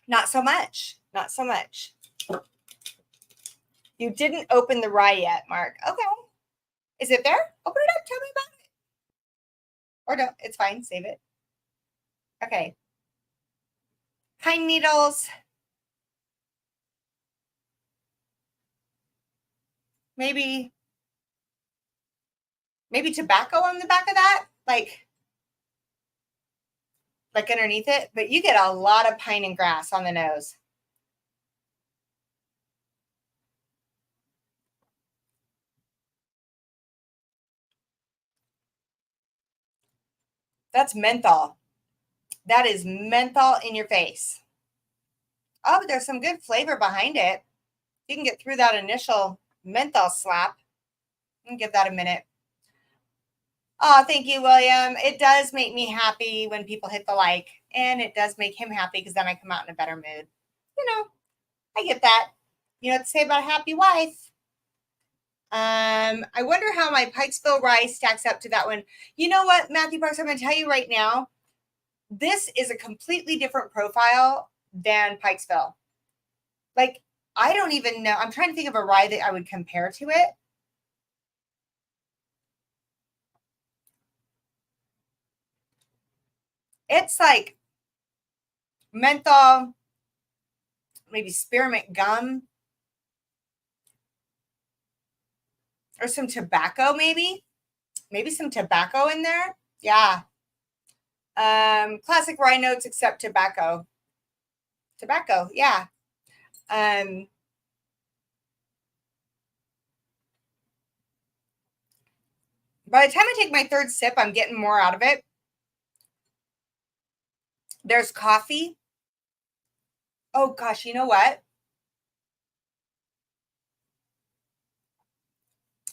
not so much. Not so much. You didn't open the rye yet, Mark. Okay. Is it there? Open it up. Tell me about it. Or don't. It's fine. Save it. Okay. Pine needles. Maybe tobacco on the back of that, like underneath it. But you get a lot of pine and grass on the nose. That's menthol. That is menthol in your face. Oh, but there's some good flavor behind it. You can get through that initial menthol slap. And give that a minute. Oh, thank you, William. It does make me happy when people hit the like, and it does make him happy because then I come out in a better mood. You know, I get that. You know what to say about a happy wife. I wonder how my Pikesville rye stacks up to that one. You know what, Matthew Parks, I'm going to tell you right now, this is a completely different profile than Pikesville. Like, I don't even know. I'm trying to think of a rye that I would compare to it. It's like menthol, maybe spearmint gum, or some tobacco, maybe some tobacco in there. Yeah. Classic rye notes except tobacco. Tobacco, yeah. By the time I take my third sip, I'm getting more out of it. There's coffee. Oh gosh, you know what?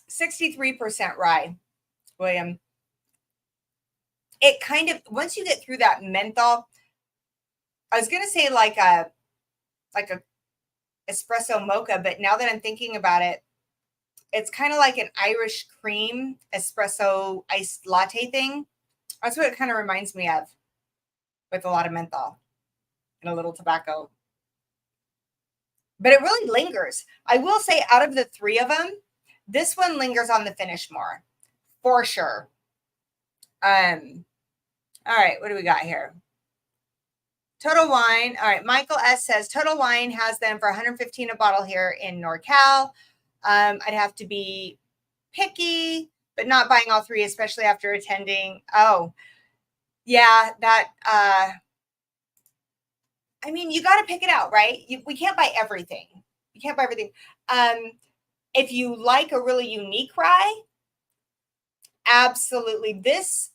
63% rye, William. It kind of, once you get through that menthol, I was gonna say like a espresso mocha, but now that I'm thinking about it, it's kind of like an Irish cream espresso iced latte thing. That's what it kind of reminds me of, with a lot of menthol and a little tobacco. But it really lingers. I will say, out of the three of them, this one lingers on the finish more, for sure. All right, what do we got here? Total Wine. All right, Michael S says Total Wine has them for 115 a bottle here in NorCal. I'd have to be picky, but not buying all three, especially after attending. Oh, yeah, that. I mean, you got to pick it out, right? We can't buy everything. You can't buy everything. If you like a really unique rye, absolutely. This,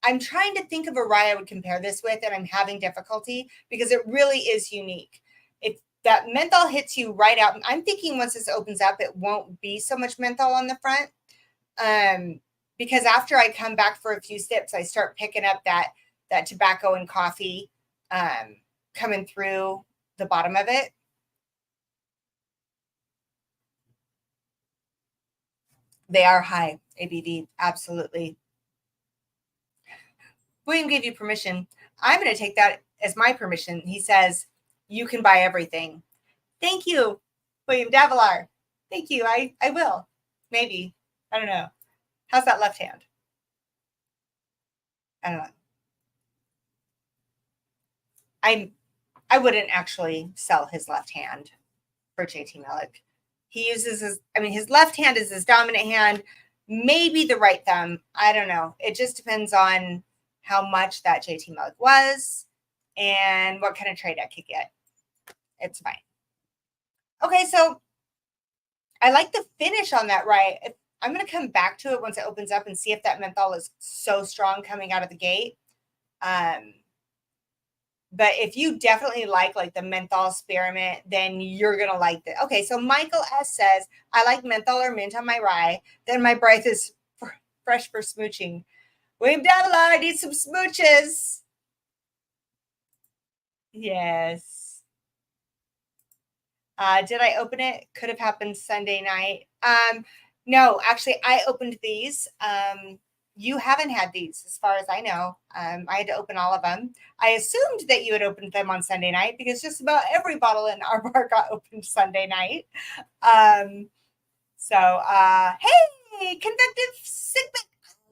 I'm trying to think of a rye I would compare this with, and I'm having difficulty because it really is unique. If that menthol hits you right out, I'm thinking once this opens up, it won't be so much menthol on the front. Because after I come back for a few sips, I start picking up that tobacco and coffee coming through the bottom of it. They are high ABV, absolutely. William gave you permission. I'm going to take that as my permission. He says, you can buy everything. Thank you, William Davilar. Thank you. I will. Maybe. I don't know. How's that left hand? I don't know. I wouldn't actually sell his left hand for JT Malik. He uses his left hand is his dominant hand, maybe the right thumb. I don't know. It just depends on how much that JT Malik was and what kind of trade I could get. It's fine. Okay, so I like the finish on that rye. I'm going to come back to it once it opens up and see if that menthol is so strong coming out of the gate. But if you definitely like the menthol spearmint, then you're going to like it. Okay, so Michael S. says, I like menthol or mint on my rye. Then my breath is fresh for smooching. William Davila, I need some smooches. Yes. Did I open it? Could have happened Sunday night. No, actually, I opened these. You haven't had these, as far as I know. I had to open all of them. I assumed that you had opened them on Sunday night because just about every bottle in our bar got opened Sunday night. Hey, Hey, Convective Sigma,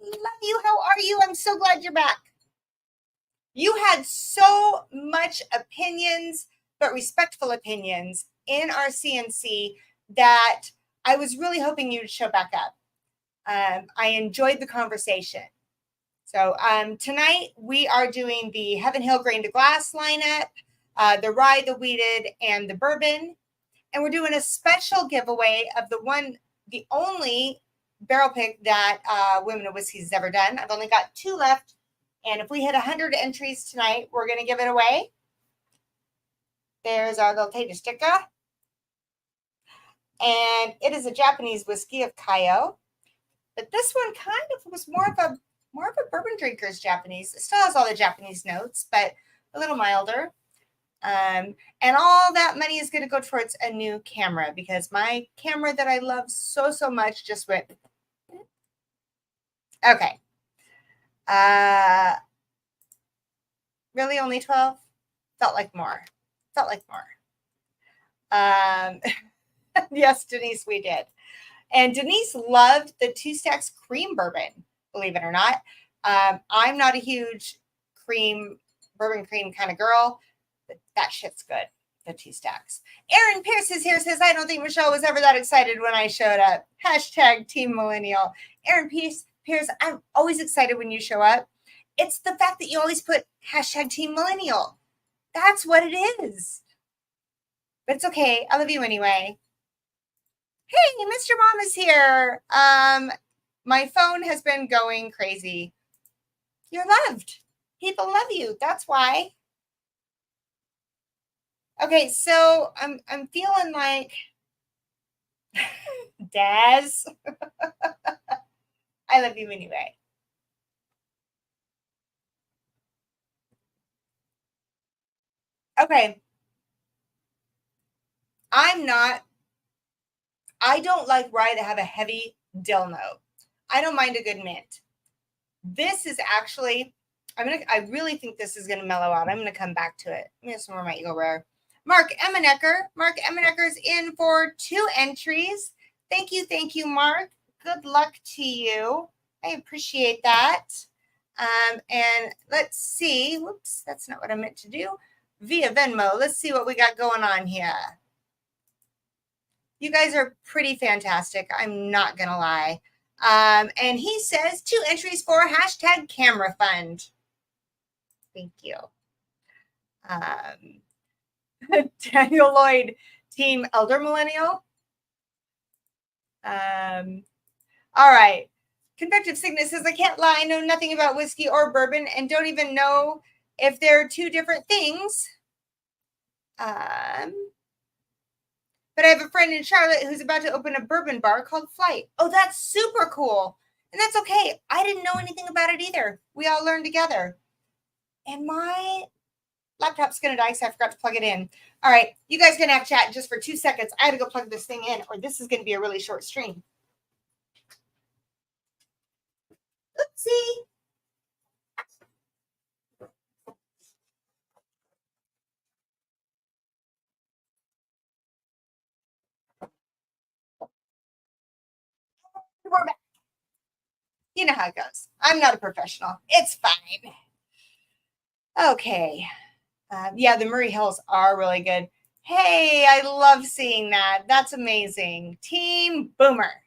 I love you. How are you? I'm so glad you're back. You had so much opinions, but respectful opinions in our CNC that I was really hoping you'd show back up. I enjoyed the conversation. So tonight we are doing the Heaven Hill Grain to Glass lineup, the Rye, the Wheated, and the Bourbon. And we're doing a special giveaway of the only barrel pick that Women of Whiskey has ever done. I've only got 2 left. And if we hit 100 entries tonight, we're going to give it away. There's our little tater sticker. And it is a Japanese whiskey of Kaio. But this one kind of was more of a bourbon drinker's Japanese. It still has all the Japanese notes, but a little milder. And all that money is going to go towards a new camera because my camera that I love so, so much just went. Okay. Really only 12? Felt like more. Yes, Denise, we did. And Denise loved the 2 Stacks cream bourbon, believe it or not. I'm not a huge bourbon cream kind of girl, but that shit's good, the 2 Stacks. Aaron Pierce is here, says, I don't think Michelle was ever that excited when I showed up. # Team Millennial. Aaron Pierce, I'm always excited when you show up. It's the fact that you always put # Team Millennial. That's what it is. But it's okay. I love you anyway. Hey, Mr. Mom is here. My phone has been going crazy. You're loved. People love you. That's why. Okay, so I'm feeling like Daz. I love you anyway. Okay. I don't like rye that have a heavy dill note. I don't mind a good mint. This is actually, I really think this is going to mellow out. I'm going to come back to it. Let me have some more of my Eagle Rare. Mark Emmenecker. Mark Emmenecker is in for 2 entries. Thank you, Mark. Good luck to you. I appreciate that. And let's see. Whoops, that's not what I meant to do. Via Venmo. Let's see what we got going on here. You guys are pretty fantastic. I'm not going to lie. And he says 2 entries for # camera fund. Thank you. Daniel Lloyd, Team Elder Millennial. All right. Convective Sickness says, I can't lie. I know nothing about whiskey or bourbon and don't even know if they're 2 different things. But I have a friend in Charlotte who's about to open a bourbon bar called Flight. Oh, that's super cool. And that's okay. I didn't know anything about it either. We all learned together. And my laptop's going to die, so I forgot to plug it in. All right. You guys going to have to chat just for 2 seconds. I had to go plug this thing in, or this is going to be a really short stream. Oopsie. We're back. You know how it goes. I'm not a professional. It's fine. Okay. Yeah, the Murray Hills are really good. Hey, I love seeing that. That's amazing. Team Boomer.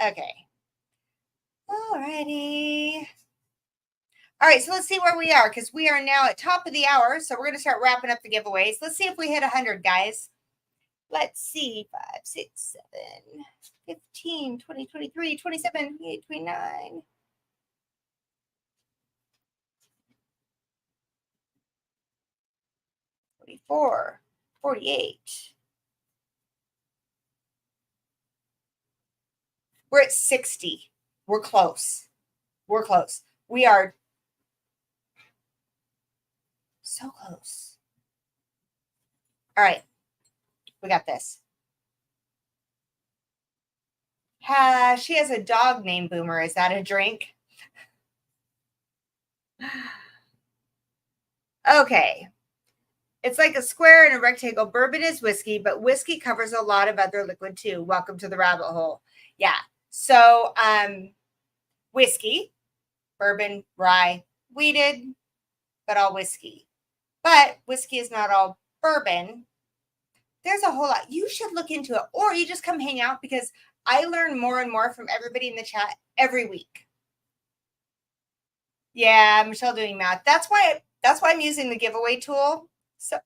Okay. All righty. All right, so let's see where we are because we are now at top of the hour. So we're going to start wrapping up the giveaways. Let's see if we hit 100, guys. Let's see. 5, 6, 7, 15, 20, 23, 27, 28, 29. 44, 48. We're at 60. We're close. We're close. We are so close. All right. We got this. She has a dog named Boomer. Is that a drink? Okay. It's like a square and a rectangle. Bourbon is whiskey, but whiskey covers a lot of other liquid too. Welcome to the rabbit hole. Yeah. So whiskey, bourbon, rye, wheated, but all whiskey. But whiskey is not all bourbon. There's a whole lot. You should look into it, or you just come hang out, because I learn more and more from everybody in the chat every week. Yeah, Michelle doing math. That's why I'm using the giveaway tool. So,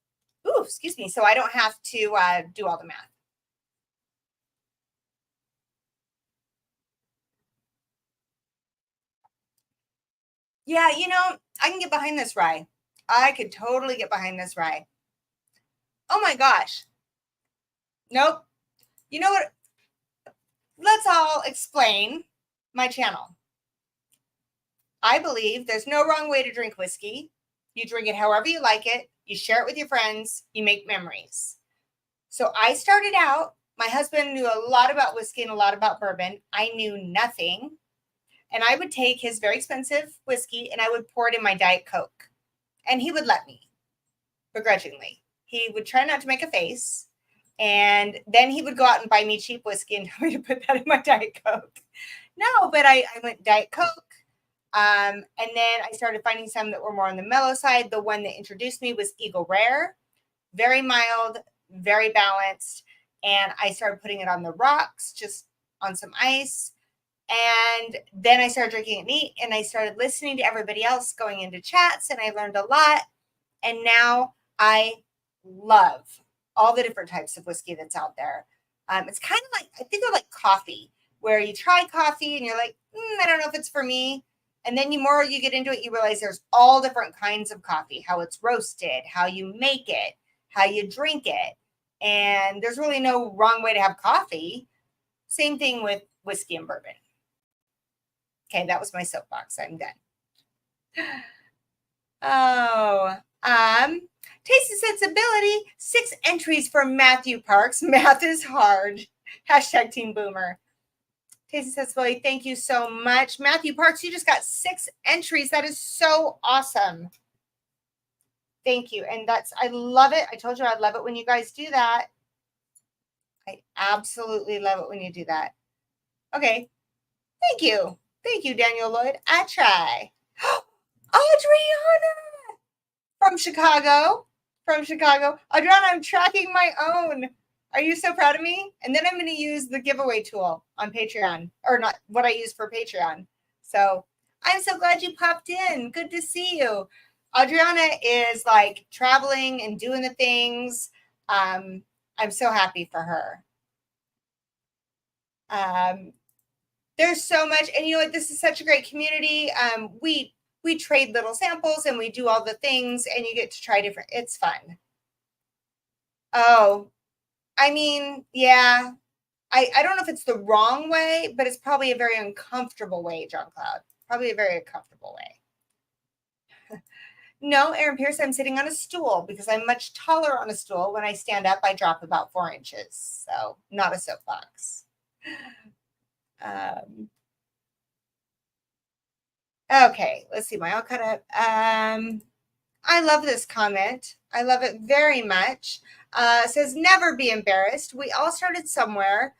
excuse me. So I don't have to do all the math. Yeah, I can get behind this rye. I could totally get behind this rye. Oh my gosh. Nope. You know what? Let's all explain my channel. I believe there's no wrong way to drink whiskey. You drink it however you like it. You share it with your friends. You make memories. So I started out, my husband knew a lot about whiskey and a lot about bourbon. I knew nothing. And I would take his very expensive whiskey and I would pour it in my Diet Coke. And he would let me, begrudgingly. He would try not to make a face. And then he would go out and buy me cheap whiskey and tell me to put that in my Diet Coke. No, but I went Diet Coke. And then I started finding some that were more on the mellow side. The one that introduced me was Eagle Rare. Very mild, very balanced. And I started putting it on the rocks, just on some ice. And then I started drinking it neat, and I started listening to everybody else going into chats, and I learned a lot. And now I love all the different types of whiskey that's out there. It's kind of like, I think of like coffee, where you try coffee and you're like, I don't know if it's for me. And then the more you get into it, you realize there's all different kinds of coffee, how it's roasted, how you make it, how you drink it. And there's really no wrong way to have coffee. Same thing with whiskey and bourbon. Okay, that was my soapbox. I'm done. Oh, taste and sensibility, 6 entries for Matthew Parks. Math is hard. Hashtag Team Boomer. Taste and sensibility, thank you so much. Matthew Parks, you just got 6 entries. That is so awesome. Thank you. And I love it. I told you I love it when you guys do that. I absolutely love it when you do that. Okay. Thank you. Thank you, Daniel Lloyd. I try. Adriana from Chicago. Adriana, I'm tracking my own. Are you so proud of me? And then I'm going to use the giveaway tool on Patreon, or not what I use for Patreon. So I'm so glad you popped in. Good to see you. Adriana is like traveling and doing the things. I'm so happy for her. There's so much, and you know what? This is such a great community. We trade little samples and we do all the things, and you get to try different. It's fun. Oh, I mean, yeah. I don't know if it's the wrong way, but it's probably a very uncomfortable way, John Cloud. Probably a very uncomfortable way. No, Aaron Pierce, I'm sitting on a stool because I'm much taller on a stool. When I stand up, I drop about 4 inches. So not a soapbox. Okay, let's see. My all cut up. I love this comment. I love it very much. Says, never be embarrassed. We all started somewhere.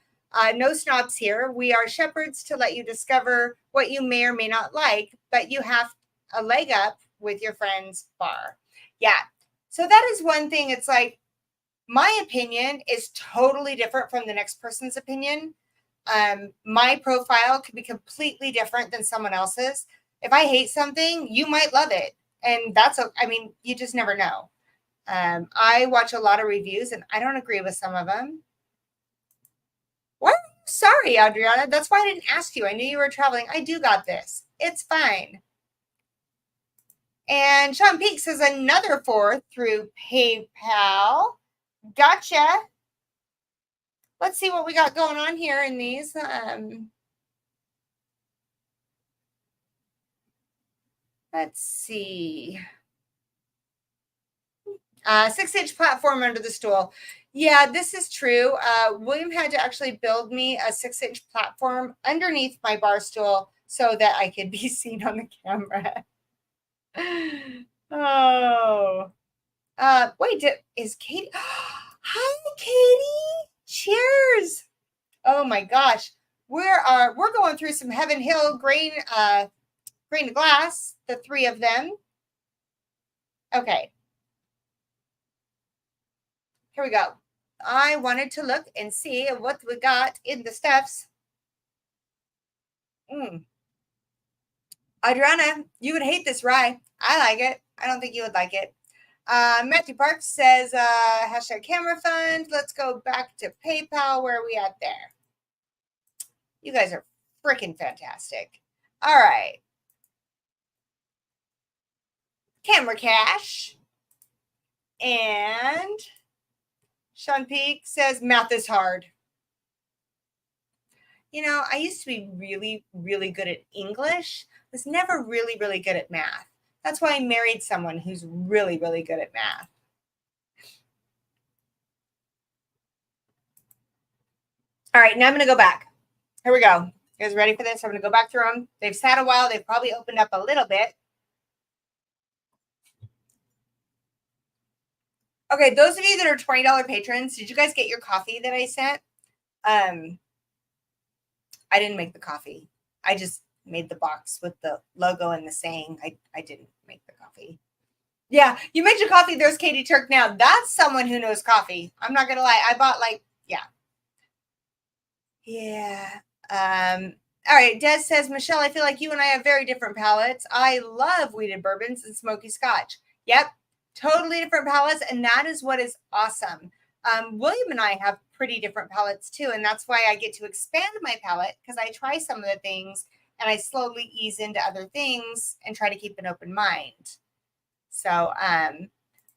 No snobs here. We are shepherds to let you discover what you may or may not like, but you have a leg up with your friend's bar. Yeah. So that is one thing. It's like, my opinion is totally different from the next person's opinion. My profile could be completely different than someone else's. If I hate something, you might love it. And I mean, you just never know. I watch a lot of reviews and I don't agree with some of them. What? Sorry, Adriana. That's why I didn't ask you. I knew you were traveling. I do got this. It's fine. And Sean Peak says another 4 through PayPal. Gotcha. Let's see what we got going on here in these. Let's see. 6-inch platform under the stool. Yeah, this is true. William had to actually build me a 6-inch platform underneath my bar stool so that I could be seen on the camera. Oh. Wait, is Katie? Hi, Katie. Cheers. Oh my gosh. we're going through some Heaven Hill grain to glass, the three of them. Okay. Here we go. I wanted to look and see what we got in the stuffs. Adriana, you would hate this rye. I like it. I don't think you would like it. Matthew Parks says, hashtag camera fund. Let's go back to PayPal. Where are we at there? You guys are freaking fantastic. All right. Camera cash. And Sean Peak says, math is hard. You know, I used to be really, really good at English. Was never really, really good at math. That's why I married someone who's really, really good at math. All right, now I'm going to go back. Here we go. You guys ready for this? I'm going to go back through them. They've sat a while. They've probably opened up a little bit. Okay, those of you that are $20 patrons, did you guys get your coffee that I sent? I didn't make the coffee. I just made the box with the logo and the saying. I didn't make the coffee. Yeah, you made your coffee. There's Katie Turk. Now, that's someone who knows coffee. I'm not going to lie. I bought Yeah. All right. Des says, Michelle, I feel like you and I have very different palates. I love wheated bourbons and smoky scotch. Yep. Totally different palates. And that is what is awesome. William and I have pretty different palates too. And that's why I get to expand my palate, because I try some of the things and I slowly ease into other things and try to keep an open mind. So,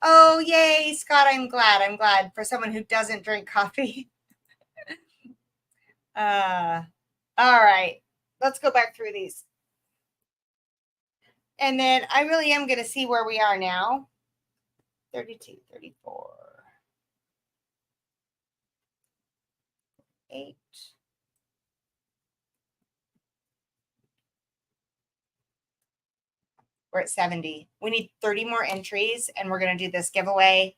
oh, yay, Scott. I'm glad for someone who doesn't drink coffee. All right, let's go back through these. And then I really am going to see where we are now. 32, 34, 8. We're at 70. We need 30 more entries, and we're going to do this giveaway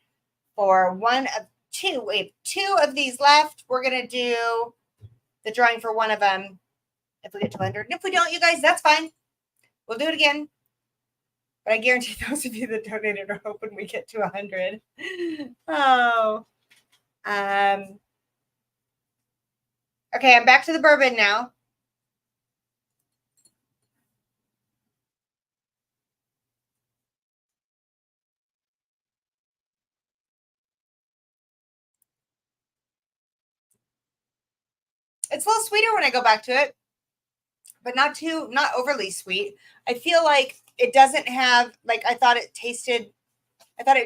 for one of two. We have 2 of these left. We're going to do the drawing for one of them if we get to 100. And if we don't, you guys, that's fine. We'll do it again. But I guarantee those of you that donated are hoping we get to 100. Oh. Okay, I'm back to the bourbon now. It's a little sweeter when I go back to it, but not overly sweet. I feel like it doesn't have, like, I thought it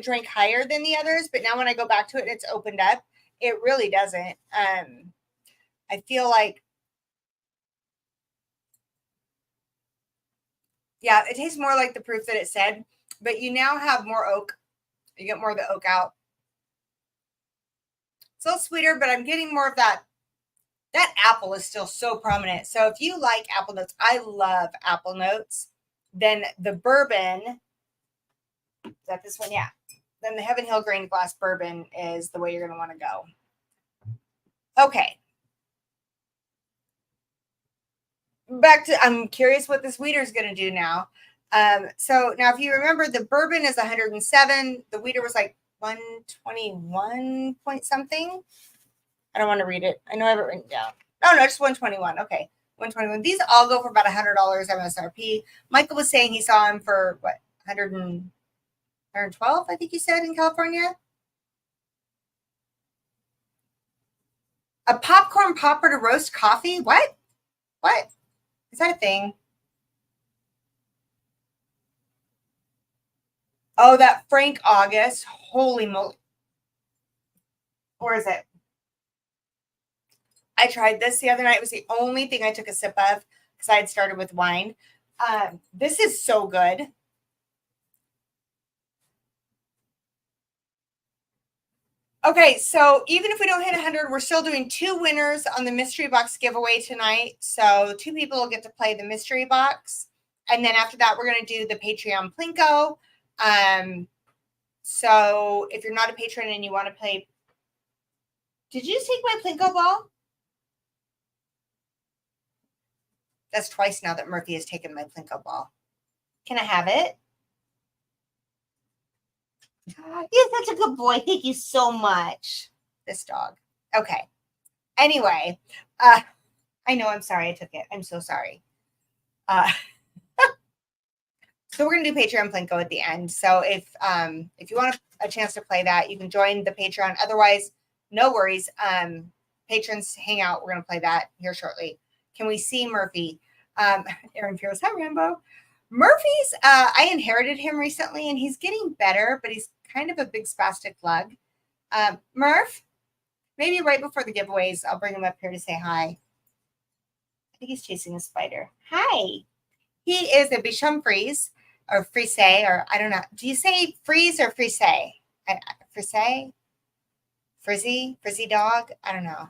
drank higher than the others, but now when I go back to it, it's opened up. It really doesn't. I feel like, yeah, it tastes more like the proof that it said, but you now have more oak. You get more of the oak out. It's a little sweeter, but I'm getting more of that. That apple is still so prominent. So if you like apple notes, I love apple notes, then the bourbon, is that this one? Yeah. Then the Heaven Hill Grain Glass Bourbon is the way you're going to want to go. Okay. Back to, I'm curious what this weeder is going to do now. So now if you remember, the bourbon is 107. The weeder was like 121 point something. I don't want to read it. I know I have it written down. Oh, no, just 121. Okay. 121. These all go for about $100 MSRP. Michael was saying he saw them for what, 112, I think you said, in California. A popcorn popper to roast coffee? What? Is that a thing? Oh, that Frank August. Holy moly. Or is it? I tried this the other night. It was the only thing I took a sip of because I had started with wine. This is so good. Okay, so even if we don't hit 100, we're still doing 2 winners on the mystery box giveaway tonight. So 2 people will get to play the mystery box. And then after that, we're going to do the Patreon Plinko. So if you're not a patron and you want to play, did you just take my Plinko ball? That's twice now that Murphy has taken my Plinko ball. Can I have it? You're such a good boy. Thank you so much. This dog. Okay. Anyway, I know, I'm sorry I took it. I'm so sorry. So we're gonna do Patreon Plinko at the end. So if you want a chance to play that, you can join the Patreon. Otherwise, no worries. Patrons hang out. We're gonna play that here shortly. Can we see Murphy? Aaron Pierce, hi Rambo. Murphy's I inherited him recently and he's getting better, but he's kind of a big spastic lug. Murph, maybe right before the giveaways, I'll bring him up here to say hi. I think he's chasing a spider. Hi. He is a Bichon Frise or Frise, or I don't know. Do you say freeze or frise? Frise? Frizzy dog? I don't know.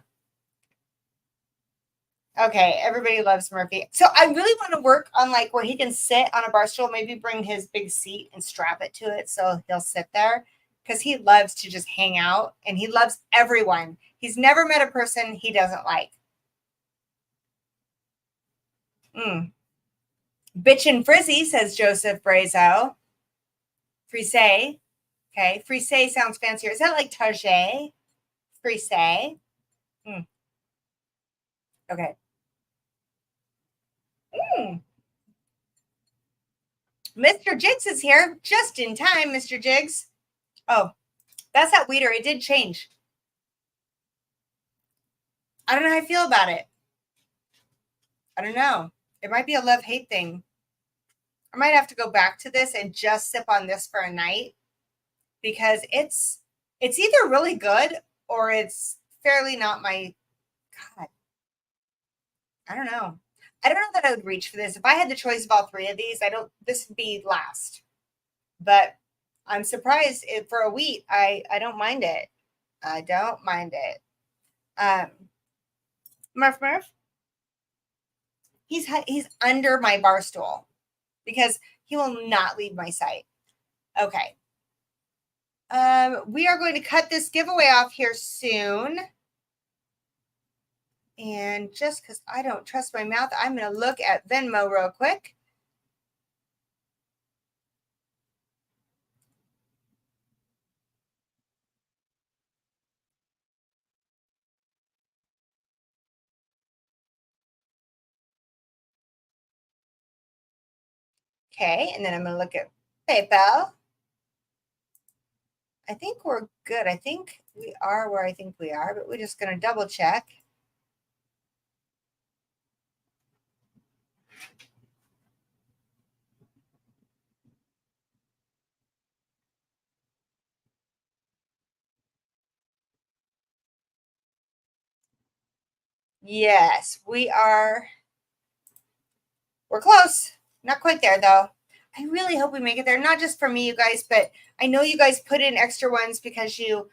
Okay, everybody loves Murphy. So I really want to work on like where he can sit on a bar stool, maybe bring his big seat and strap it to it so he'll sit there because he loves to just hang out and he loves everyone. He's never met a person he doesn't like. Bitch and frizzy, says Joseph Brazo. Frise. Okay, frise sounds fancier. Is that like Target? Frise. Okay. Mr. Jigs is here just in time, Mr. Jigs. Oh, that's that weeder. It did change. I don't know how I feel about it. I don't know. It might be a love-hate thing. I might have to go back to this and just sip on this for a night because it's either really good or it's fairly not my God. I don't know. I don't know that I would reach for this. If I had the choice of all three of these, this would be last. But I'm surprised for a wheat. I don't mind it. I don't mind it. Murph. He's under my bar stool because he will not leave my sight. Okay. We are going to cut this giveaway off here soon. And just because I don't trust my mouth, I'm going to look at Venmo real quick. Okay, and then I'm going to look at PayPal. I think we're good. I think we are where I think we are, but we're just going to double check. Yes, we are. We're close. Not quite there, though. I really hope we make it there. Not just for me, you guys, but I know you guys put in extra ones because you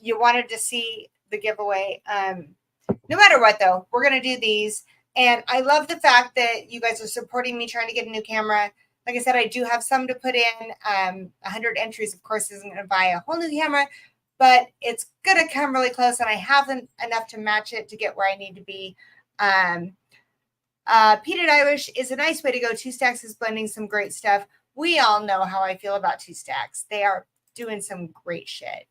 wanted to see the giveaway. No matter what, though, we're going to do these. And I love the fact that you guys are supporting me trying to get a new camera. Like I said, I do have some to put in. 100 entries, of course, isn't going to buy a whole new camera, but it's going to come really close. And I haven't enough to match it to get where I need to be. Peated Irish is a nice way to go. Two Stacks is blending some great stuff. We all know how I feel about Two Stacks. They are doing some great shit.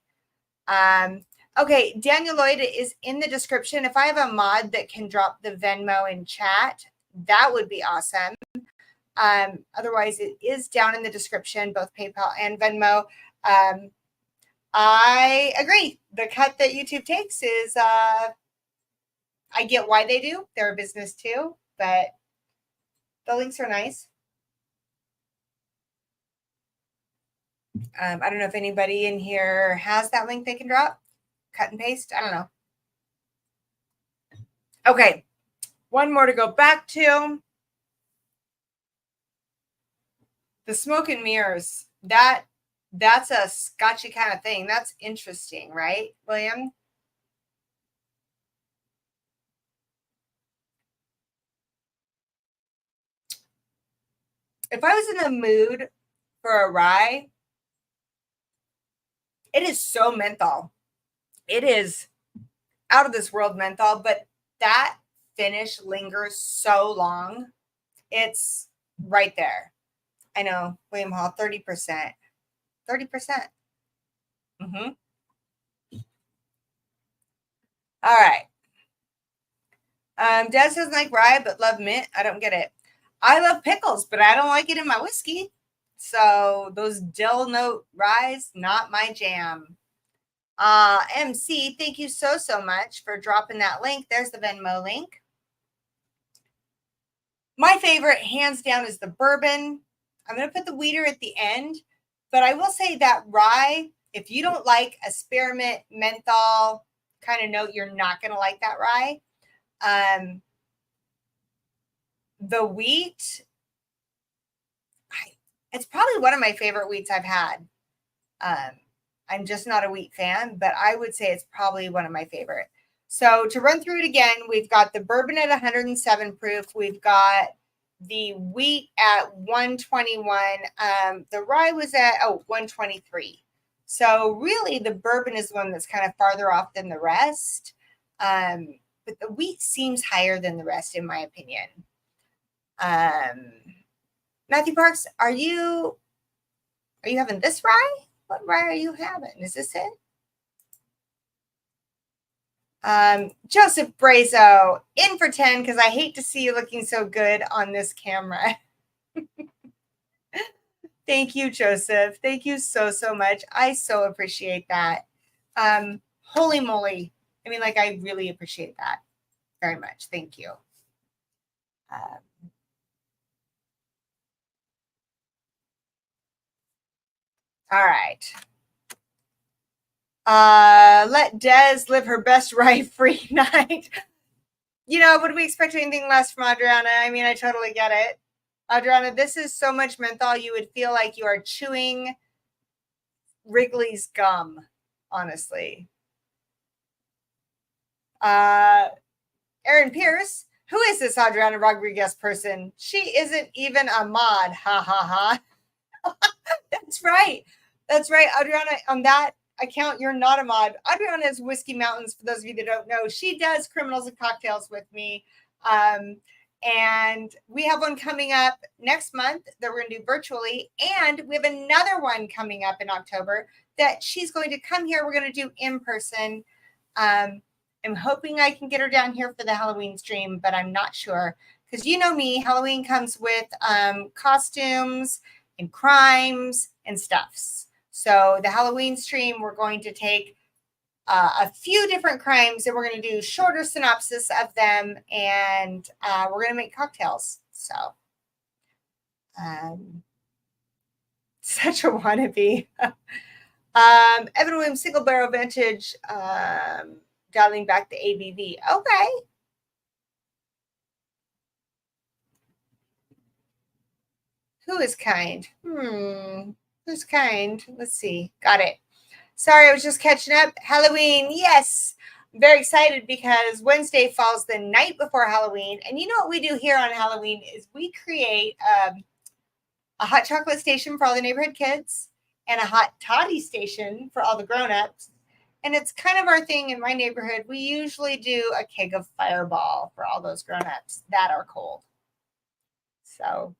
Okay, Daniel Lloyd is in the description. If I have a mod that can drop the Venmo in chat, that would be awesome. Otherwise, it is down in the description, both PayPal and Venmo. I agree. The cut that YouTube takes is, I get why they do. They're a business too, but the links are nice. I don't know if anybody in here has that link they can drop. Cut and paste. I don't know. Okay. One more to go back to. The smoke and mirrors. That's a scotchy kind of thing. That's interesting, right, William? If I was in the mood for a rye, it is so menthol. It is out of this world menthol, but that finish lingers so long. It's right there. I know, William Hall, 30%. 30%. Mm-hmm. All right. Dad doesn't like rye, but love mint. I don't get it. I love pickles, but I don't like it in my whiskey. So those dill note ryes, not my jam. MC, thank you so much for dropping that link. There's the Venmo link. My favorite, hands down, is the bourbon. I'm going to put the wheater at the end, but I will say that rye, if you don't like a spearmint menthol kind of note, you're not going to like that rye. The wheat, it's probably one of my favorite wheats I've had. I'm just not a wheat fan, but I would say it's probably one of my favorite. So to run through it again, we've got the bourbon at 107 proof. We've got the wheat at 121. The rye was at 123. So really the bourbon is the one that's kind of farther off than the rest. But the wheat seems higher than the rest, in my opinion. Matthew Parks, are you having this rye? What rye are you having? Is this it? Joseph Brazo, in for 10 because I hate to see you looking so good on this camera. Thank you, Joseph. Thank you so much. I so appreciate that. Holy moly. I mean, like, I really appreciate that very much. Thank you. All right. Let Des live her best rye-free night. You know, would we expect anything less from Adriana? I mean, I totally get it. Adriana, this is so much menthol, you would feel like you are chewing Wrigley's gum, honestly. Aaron Pierce, who is this Adriana Rodriguez person? She isn't even a mod. Ha ha ha. That's right. That's right, Adriana. On that account, you're not a mod. Adriana is Whiskey Mountains. For those of you that don't know, she does Criminals and Cocktails with me. And we have one coming up next month that we're going to do virtually. And we have another one coming up in October that she's going to come here. We're going to do in person. I'm hoping I can get her down here for the Halloween stream, but I'm not sure. Because you know me, Halloween comes with costumes and crimes and stuffs. So the Halloween stream, we're going to take a few different crimes and we're going to do shorter synopsis of them, and we're going to make cocktails. So such a wannabe. Evan Williams single barrel vintage, dialing back the ABV. Okay. Who is kind? Who's kind? Let's see. Got it. Sorry, I was just catching up. Halloween, yes. I'm very excited because Wednesday falls the night before Halloween. And you know what we do here on Halloween is we create a hot chocolate station for all the neighborhood kids and a hot toddy station for all the grown-ups. And it's kind of our thing in my neighborhood. We usually do a keg of Fireball for all those grown-ups that are cold. So,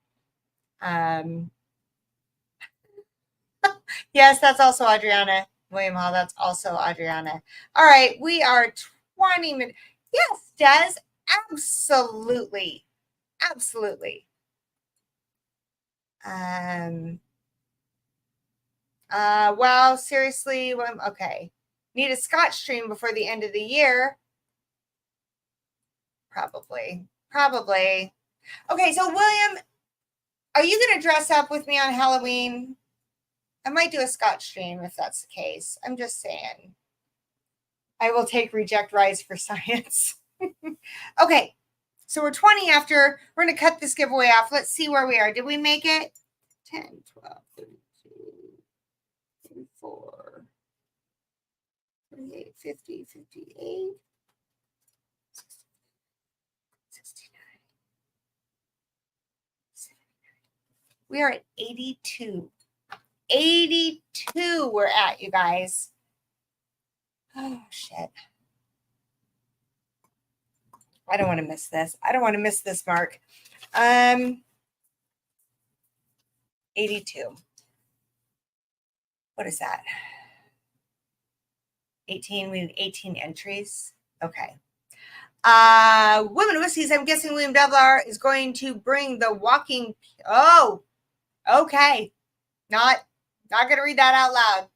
yes, that's also Adriana. William Hall, that's also Adriana. All right, we are 20 minutes. Yes, Des, absolutely. Absolutely. Wow, seriously? Okay. Need a Scotch stream before the end of the year? Probably. Okay, so William, are you going to dress up with me on Halloween? I might do a Scotch stream if that's the case. I'm just saying. I will take Reject Rise for science. Okay, so we're 20 after. We're going to cut this giveaway off. Let's see where we are. Did we make it? 10, 12, 32, 34, 48, 50, 58, 69, 79. We are at 82. 82 we're at, you guys. Oh, shit. I don't want to miss this. I don't want to miss this mark. 82. What is that? 18. We need 18 entries. Okay. Women Whiskeys, I'm guessing William Devlar is going to bring the walking. Oh, okay. Not going to read that out loud.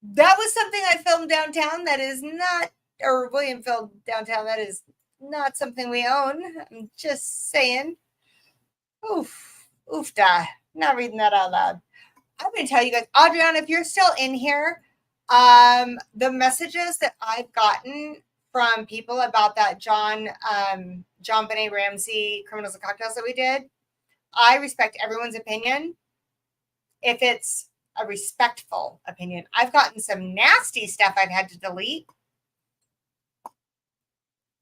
That was something I filmed downtown that is not, or William filmed downtown that is not something we own. I'm just saying. Oof da. Not reading that out loud. I'm going to tell you guys, Adriana, if you're still in here, the messages that I've gotten from people about that John Benet Ramsey Criminals and Cocktails that we did, I respect everyone's opinion if it's a respectful opinion. I've gotten some nasty stuff I've had to delete.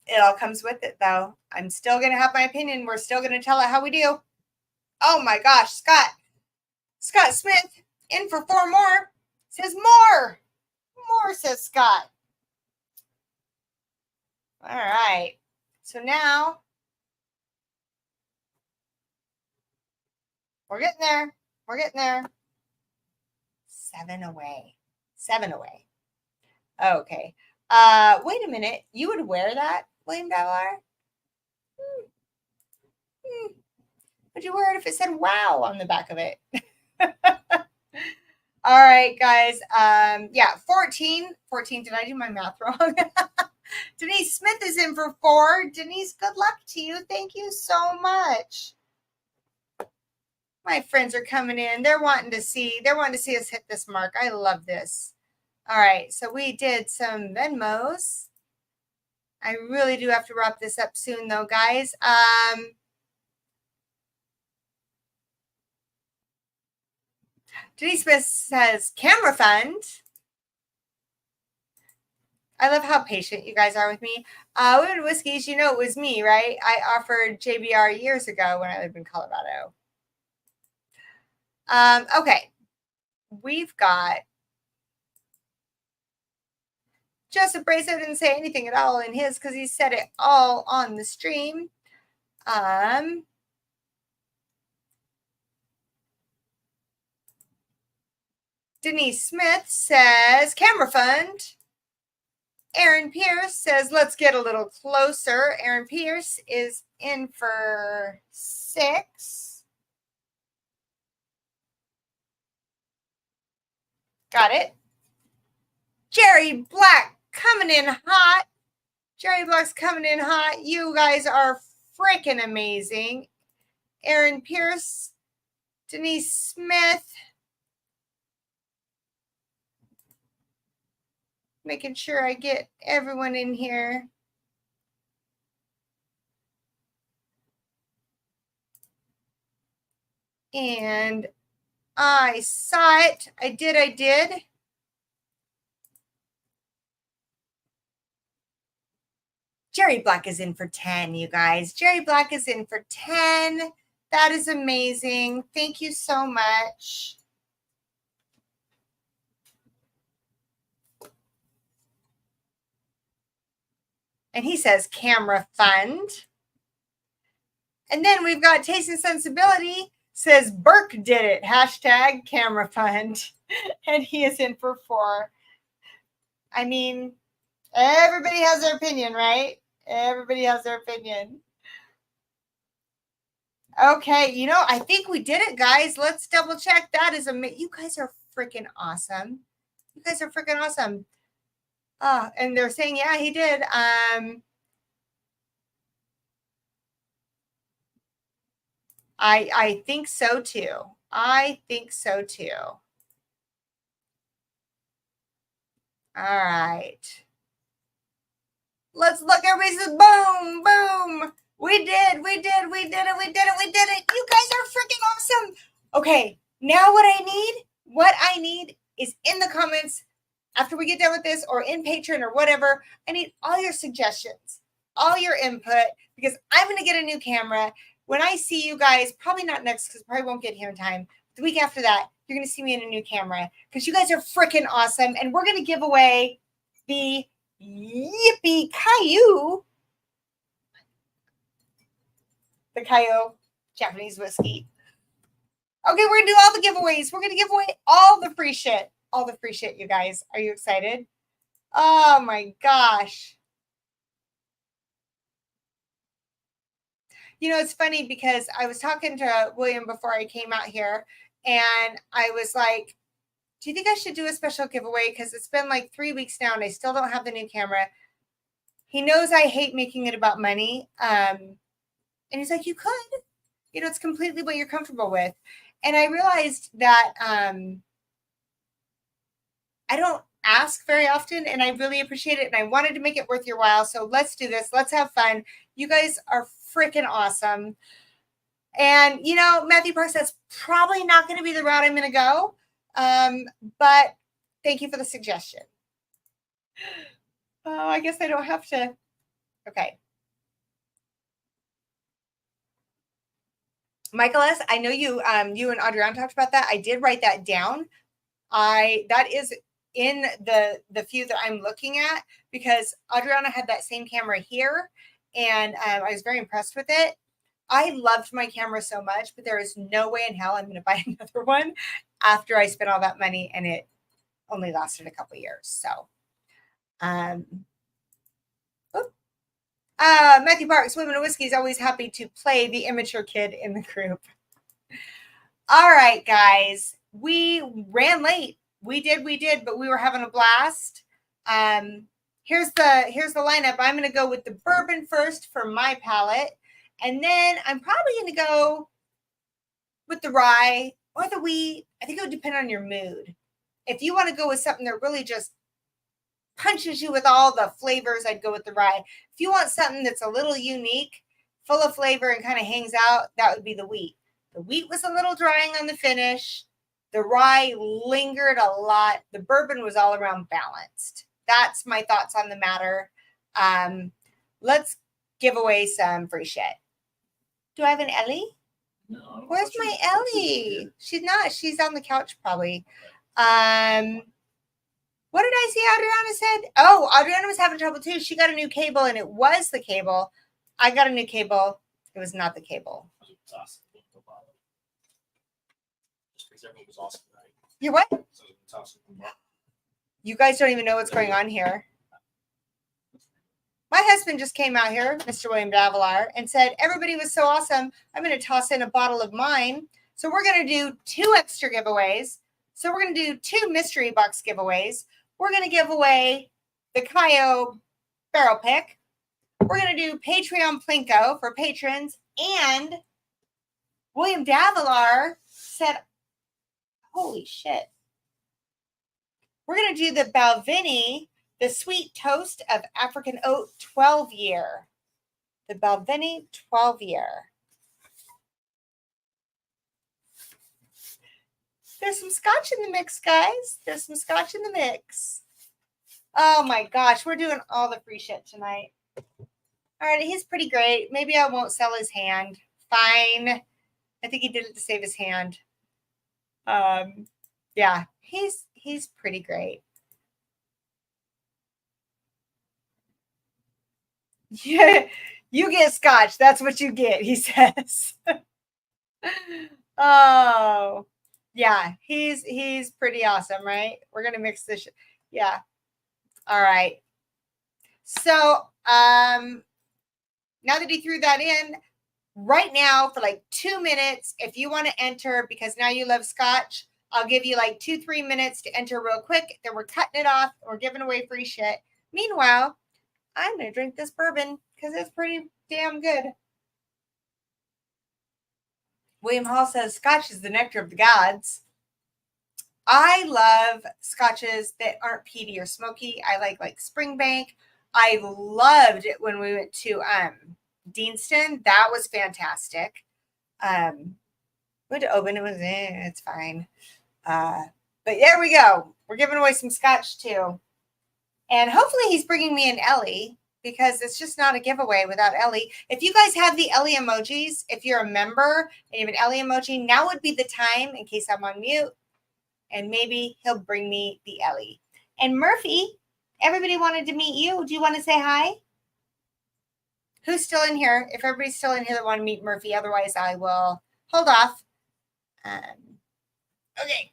It all comes with it, though. I'm still going to have my opinion. We're still going to tell it how we do. Oh, my gosh, Scott Smith, in for 4 more. Says more. More, says Scott. All right. So now we're getting there. We're getting there. 7 away. 7 away. Okay. Wait a minute. You would wear that, William Devlar? Would you wear it if it said wow on the back of it? All right, guys. Yeah, 14. 14. Did I do my math wrong? Denise Smith is in for 4. Denise, good luck to you. Thank you so much. My friends are coming in. They're wanting to see us hit this mark. I love this. All right, so we did some Venmos. I really do have to wrap this up soon, though, guys. Denise Smith says, camera fund. I love how patient you guys are with me. Women Whiskeys, you know it was me, right? I offered JBR years ago when I lived in Colorado. Okay. We've got Joseph Brazo didn't say anything at all in his because he said it all on the stream. Denise Smith says, camera fund. Aaron Pierce says, let's get a little closer. Aaron Pierce is in for 6. Got it. Jerry Black coming in hot. Jerry Black's coming in hot. You guys are freaking amazing. Aaron Pierce, Denise Smith. Making sure I get everyone in here. And I saw it. I did. Jerry Black is in for 10, you guys. Jerry Black is in for 10. That is amazing. Thank you so much. And he says camera fund. And then we've got Taste and Sensibility says Burke did it. Hashtag camera fund. And he is in for 4. I mean, everybody has their opinion, right? Everybody has their opinion. Okay, you know, I think we did it, guys. Let's double check. That is amazing. You guys are freaking awesome. You guys are freaking awesome. Oh, and they're saying, yeah, he did. I think so too. I think so too. All right. Let's look. Everybody says, boom, boom. We did it. You guys are freaking awesome. Okay, now what I need is in the comments after we get done with this or in Patreon or whatever. I need all your suggestions, all your input, because I'm going to get a new camera. When I see you guys, probably not next because I probably won't get here in time. The week after that, you're going to see me in a new camera because you guys are freaking awesome. And we're going to give away the Yippee Caillou, the Caillou Japanese whiskey. Okay, we're going to do all the giveaways. We're going to give away all the free shit. All the free shit, you guys. Are you excited? Oh my gosh. You know, it's funny because I was talking to William before I came out here, and I was like, do you think I should do a special giveaway? Because it's been like 3 weeks now and I still don't have the new camera. He knows I hate making it about money. And he's like, you could. You know, it's completely what you're comfortable with. And I realized that I don't ask very often, and I really appreciate it. And I wanted to make it worth your while. So let's do this. Let's have fun. You guys are freaking awesome. And, you know, Matthew Parks, that's probably not going to be the route I'm going to go. But thank you for the suggestion. Oh, I guess I don't have to. Okay. Michael S., I know you and Adriana talked about that. I did write that down. That is in the few that I'm looking at because Adriana had that same camera here, and I was very impressed with it. I loved my camera so much, but there is no way in hell I'm going to buy another one after I spent all that money and it only lasted a couple years. So, Matthew Parks, Women of Whiskey is always happy to play the immature kid in the group. All right, guys, we ran late. We did, but we were having a blast. Here's the lineup. I'm going to go with the bourbon first for my palate. And then I'm probably going to go with the rye or the wheat. I think it would depend on your mood. If you want to go with something that really just punches you with all the flavors, I'd go with the rye. If you want something that's a little unique, full of flavor and kind of hangs out, that would be the wheat. The wheat was a little drying on the finish. The rye lingered a lot. The bourbon was all around balanced. That's my thoughts on the matter. Let's give away some free shit. Do I have an Ellie? No. Where's my Ellie? She's not. She's on the couch probably. What did I see Adriana said? Oh, Adriana was having trouble too. She got a new cable and it was the cable. I got a new cable. It was not the cable. You're what? You guys don't even know what's going on here. My husband just came out here, Mr. William Davilar, and said, everybody was so awesome. I'm going to toss in a bottle of mine. So we're going to do 2 extra giveaways. So we're going to do 2 mystery box giveaways. We're going to give away the Caillou barrel pick. We're going to do Patreon Plinko for patrons. And William Davilar said, holy shit. We're going to do the Balvenie, the sweet toast of African oat 12 year. The Balvenie 12 year. There's some scotch in the mix, guys. There's some scotch in the mix. Oh my gosh, we're doing all the free shit tonight. All right, he's pretty great. Maybe I won't sell his hand. Fine. I think he did it to save his hand. Yeah, he's pretty great. Yeah, you get scotch. That's what you get, he says. Oh, yeah, he's pretty awesome, right? We're gonna mix this. Yeah. All right. So now that he threw that in, right now for like 2 minutes, if you want to enter, because now you love scotch, I'll give you like 2-3 minutes to enter real quick. Then we're cutting it off. We're giving away free shit. Meanwhile, I'm going to drink this bourbon because it's pretty damn good. William Hall says scotch is the nectar of the gods. I love scotches that aren't peaty or smoky. I like Springbank. I loved it when we went to Deanston. That was fantastic. Went to Oban. It was it's fine. But there we go. We're giving away some scotch too. And hopefully he's bringing me an Ellie because it's just not a giveaway without Ellie. If you guys have the Ellie emojis, if you're a member and you have an Ellie emoji, now would be the time, in case I'm on mute, And maybe he'll bring me the Ellie. And Murphy, everybody wanted to meet you. Do you want to say hi? Who's still in here? If everybody's still in here that want to meet Murphy, otherwise I will hold off. Okay.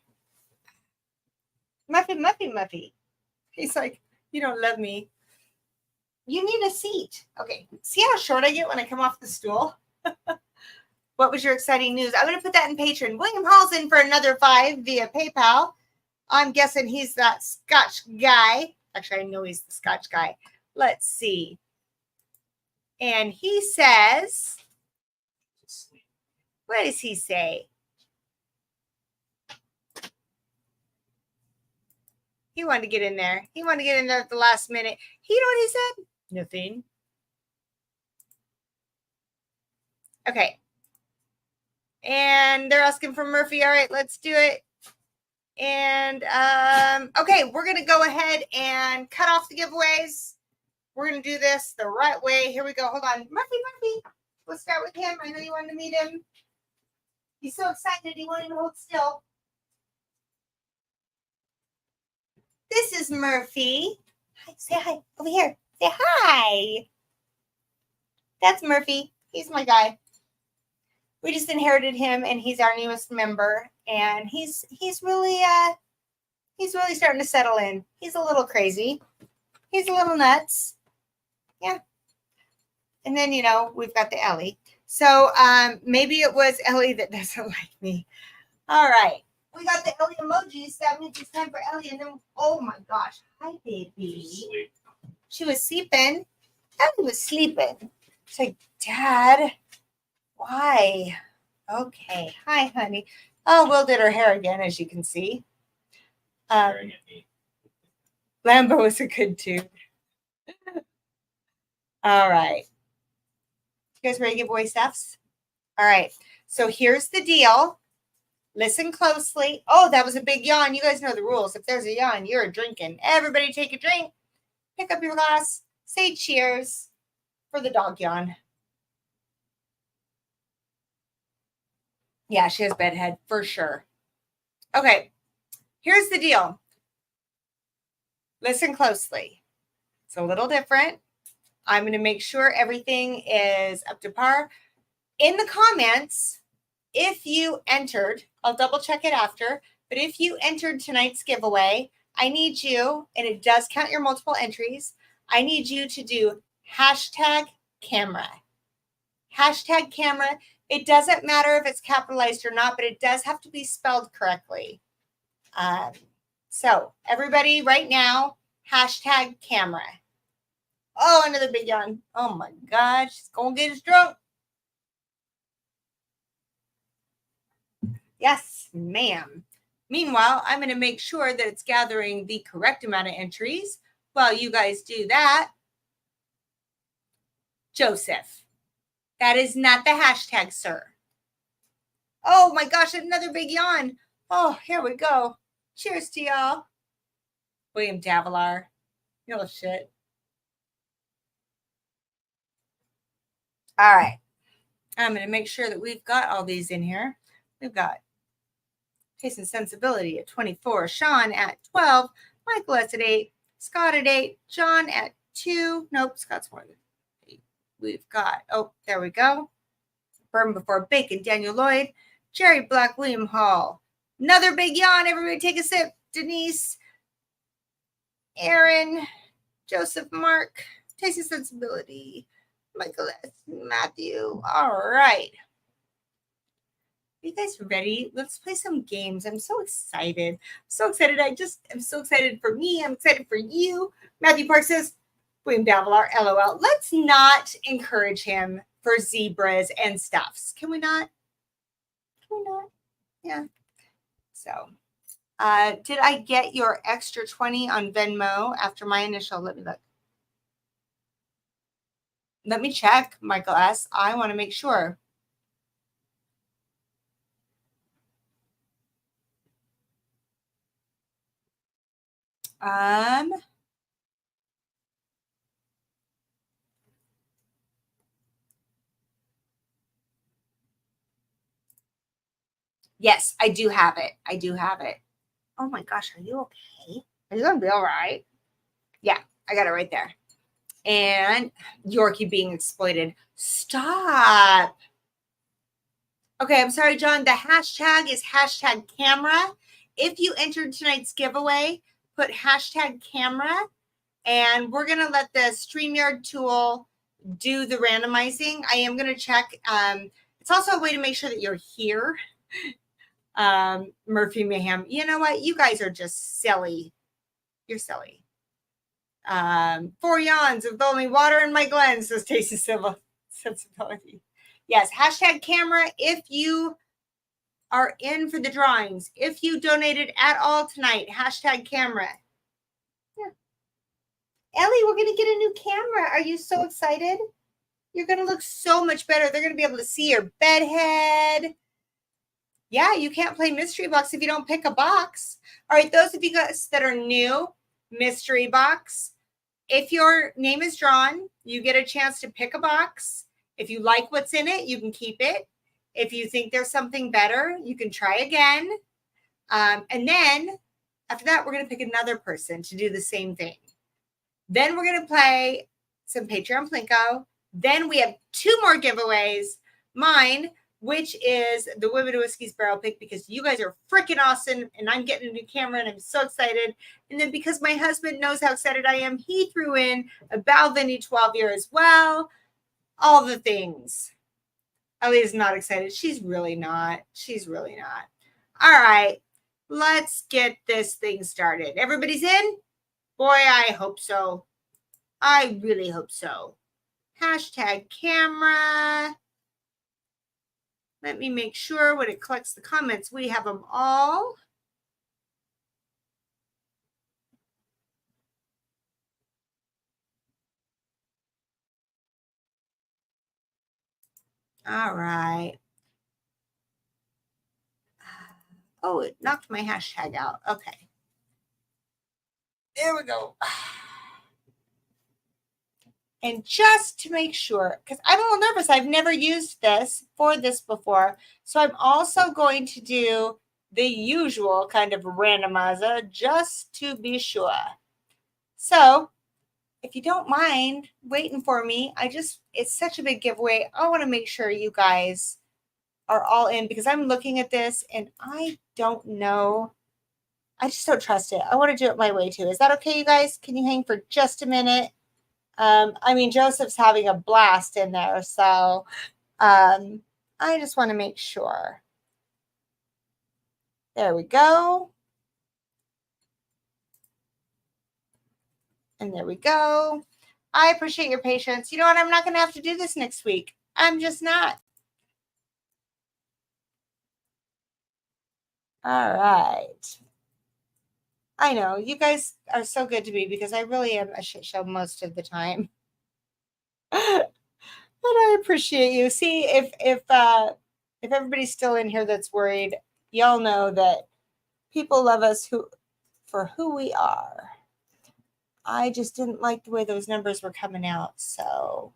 Muffy. He's like, you don't love me. You need a seat. Okay. See how short I get when I come off the stool? What was your exciting news? I'm going to put that in Patreon. William Hall's in for another 5 via PayPal. I'm guessing he's that Scotch guy. Actually, I know he's the Scotch guy. Let's see. And he says, what does he say? He wanted to get in there. He wanted to get in there at the last minute. You know what he said? Nothing. Okay. And they're asking for Murphy. All right, let's do it. And okay, we're going to go ahead and cut off the giveaways. We're going to do this the right way. Here we go. Hold on. Murphy. We'll start with him. I know you wanted to meet him. He's so excited. He wanted to hold still. This is Murphy. Hi, say hi. Over here. Say hi. That's Murphy. He's my guy. We just inherited him, and he's our newest member. And he's really starting to settle in. He's a little crazy. He's a little nuts. Yeah. And then, we've got the Ellie. So maybe it was Ellie that doesn't like me. All right. We got the Ellie emojis. That means it's time for Ellie. And then, oh my gosh. Hi, baby. She was sleeping. Ellie was sleeping. She's like, Dad, why? Okay. Hi, honey. Oh, Will did her hair again, as you can see. Lambo is a good too. All right. You guys ready to give away stuffs? All right. So here's the deal. Listen closely. Oh, that was a big yawn. You guys know the rules. If there's a yawn, you're drinking. Everybody take a drink. Pick up your glass. Say cheers for the dog yawn. Yeah, she has bedhead for sure. Okay. Here's the deal. Listen closely. It's a little different. I'm going to make sure everything is up to par. In the comments, if you entered, I'll double check it after, but if you entered tonight's giveaway, I need you, and it does count your multiple entries, I need you to do hashtag camera. Hashtag camera. It doesn't matter if it's capitalized or not, but it does have to be spelled correctly. So everybody right now, hashtag camera. Oh, another big yawn. Oh my gosh, she's going to get us drunk. Yes, ma'am. Meanwhile, I'm going to make sure that it's gathering the correct amount of entries. While you guys do that, Joseph, that is not the hashtag, sir. Oh my gosh, another big yawn. Oh, here we go. Cheers to y'all. William Davilar. You little shit. All right. I'm going to make sure that we've got all these in here. We've got Taste and Sensibility at 24, Sean at 12, Michael S at 8, Scott at 8, John at 2. Nope, Scott's more than 8. We've got, oh, there we go. Bourbon Before Bacon, Daniel Lloyd, Jerry Black, William Hall. Another big yawn. Everybody take a sip. Denise, Aaron, Joseph, Mark, Taste and Sensibility, Michael S, Matthew. All right. Are you guys ready? Let's play some games. I'm so excited. I'm so excited. I'm so excited for me. I'm excited for you. Matthew Park says, William Davilar, LOL. Let's not encourage him for zebras and stuffs. Can we not? Can we not? Yeah. So, did I get your extra 20 on Venmo after my initial? Let me look. Let me check, Michael S. I want to make sure. Yes, I do have it. I do have it. Oh my gosh, are you okay? Are you gonna be all right? Yeah, I got it right there. And Yorkie being exploited. Stop. Okay, I'm sorry, John. The hashtag is hashtag camera. If you entered tonight's giveaway, put hashtag camera, and we're gonna let the StreamYard tool do the randomizing. I am gonna check. It's also a way to make sure that you're here. Murphy Mayhem. You know what? You guys are just silly. You're silly. 4 yawns of the only water in my glen, says Tasty Sensibility. Yes, hashtag camera if you are in for the drawings. If you donated at all tonight, hashtag camera. Yeah. Ellie, we're going to get a new camera. Are you so excited? You're going to look so much better. They're going to be able to see your bed head. Yeah, you can't play Mystery Box if you don't pick a box. All right, those of you guys that are new, Mystery Box. If your name is drawn, you get a chance to pick a box. If you like what's in it, you can keep it. If you think there's something better, you can try again. And then after that, we're going to pick another person to do the same thing. Then we're going to play some Patreon Plinko. Then we have 2 more giveaways. Mine, which is the Women Whiskey's Barrel Pick, because you guys are freaking awesome and I'm getting a new camera and I'm so excited. And then because my husband knows how excited I am, he threw in a Balvenie 12 year as well. All the things. Ellie is not excited. She's really not. She's really not. All right. Let's get this thing started. Everybody's in? Boy, I hope so. I really hope so. Hashtag camera. Let me make sure when it collects the comments, we have them all. All right. Oh, it knocked my hashtag out. Okay. There we go. And just to make sure, because I'm a little nervous, I've never used this for this before. So I'm also going to do the usual kind of randomizer just to be sure. So if you don't mind waiting for me, it's such a big giveaway. I want to make sure you guys are all in because I'm looking at this and I don't know. I just don't trust it. I want to do it my way too. Is that okay, you guys? Can you hang for just a minute? I mean, Joseph's having a blast in there, so I just want to make sure. There we go. And there we go. I appreciate your patience. You know what? I'm not going to have to do this next week. I'm just not. All right. I know you guys are so good to me because I really am a shit show most of the time. But I appreciate you. See, if everybody's still in here that's worried, y'all know that people love us for who we are. I just didn't like the way those numbers were coming out, so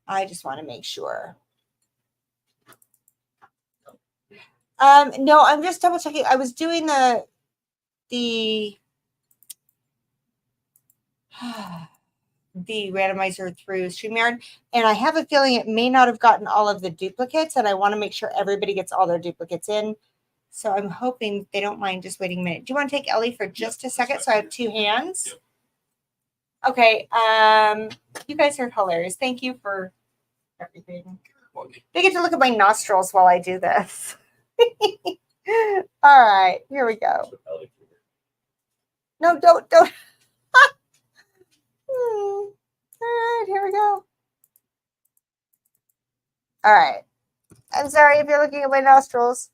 I just want to make sure. No, I'm just double checking. I was doing the the randomizer through StreamYard, and I have a feeling it may not have gotten all of the duplicates, and I want to make sure everybody gets all their duplicates in. So I'm hoping they don't mind just waiting a minute. Do you want to take Ellie for just a second so I have 2 hands? Okay. You guys are hilarious. Thank you for everything. They get to look at my nostrils while I do this. All right, here we go. No, don't. All right, here we go. All right. I'm sorry if you're looking at my nostrils.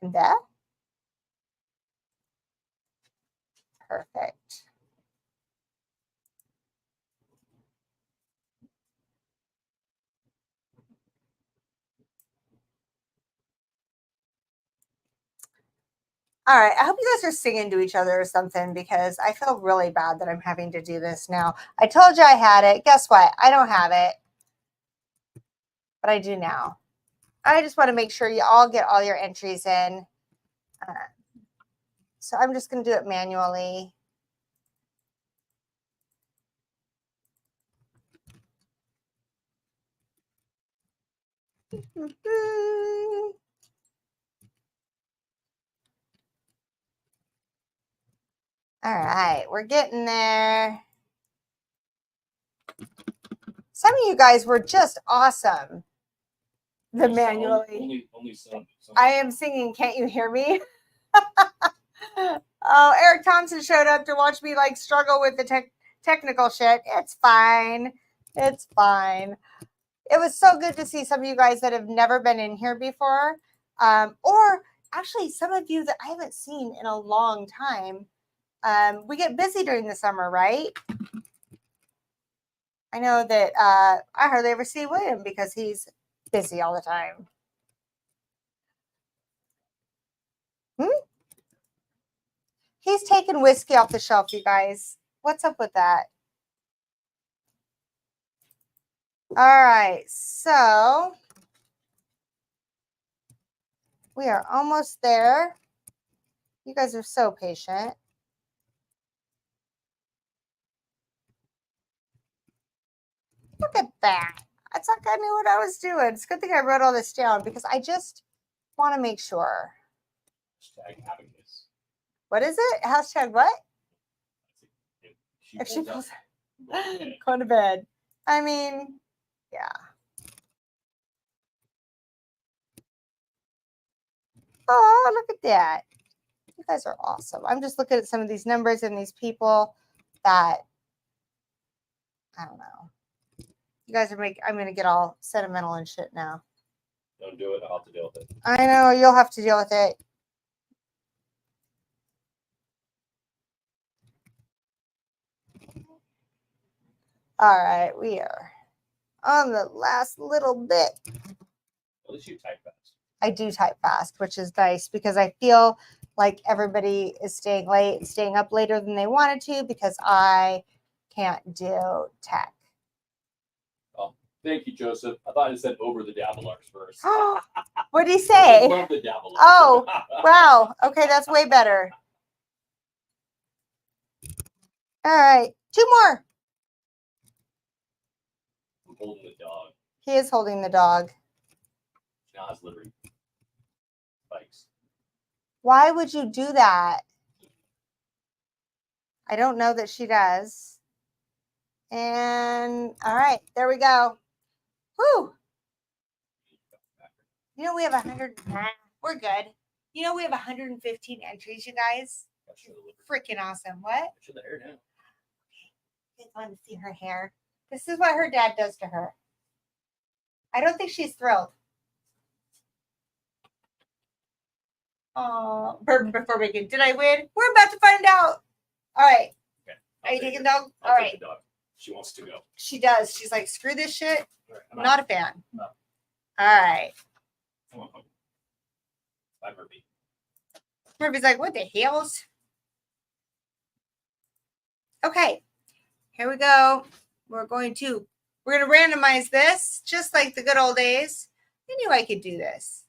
And that. Perfect. All right. I hope you guys are singing to each other or something because I feel really bad that I'm having to do this now. I told you I had it. Guess what? I don't have it, but I do now. I just want to make sure you all get all your entries in. So I'm just going to do it manually. All right, we're getting there. Some of you guys were just awesome. The manually. Only some. I am singing. Can't you hear me? Oh, Eric Thompson showed up to watch me like struggle with the technical shit. It's fine. It's fine. It was so good to see some of you guys that have never been in here before. Or actually some of you that I haven't seen in a long time. We get busy during the summer, right? I know that I hardly ever see William because he's busy all the time. He's taking whiskey off the shelf, you guys. What's up with that? All right, so we are almost there. You guys are so patient. Look at that. It's like I knew what I was doing. It's a good thing I wrote all this down because I just want to make sure. Hashtag abacus. What is it? Hashtag what? If she pulls going to bed. I mean, yeah. Oh, look at that. You guys are awesome. I'm just looking at some of these numbers and these people that, I don't know. You guys are I'm going to get all sentimental and shit now. Don't do it. I'll have to deal with it. I know. You'll have to deal with it. All right. We are on the last little bit. At least you type fast. I do type fast, which is nice because I feel like everybody is staying late, staying up later than they wanted to because I can't do tech. Oh, thank you, Joseph. I thought it said over the Dabbler's first. What did he say? I love the Dabbler. Oh, wow. Okay, that's way better. All right, 2 more. I'm holding the dog. He is holding the dog. Now has livery spikes. Why would you do that? I don't know that she does. And all right, there we go. Whew. You know, we have 100. We're good. You know, we have 115 entries, you guys. Freaking awesome. What? Show the hair now. I want to see her hair. This is what her dad does to her. I don't think she's thrilled. Oh, Bourbon before bacon. Did I win? We're about to find out. All right. Okay. Are you taking the dog? All right. The dog. She wants to go. She does. She's like, screw this shit. Right, I'm not a fan. No. All right. Come on. Bye, Murphy. Murphy's like, what the hell's? Okay. Here we go. We're going to randomize this just like the good old days. I knew I could do this.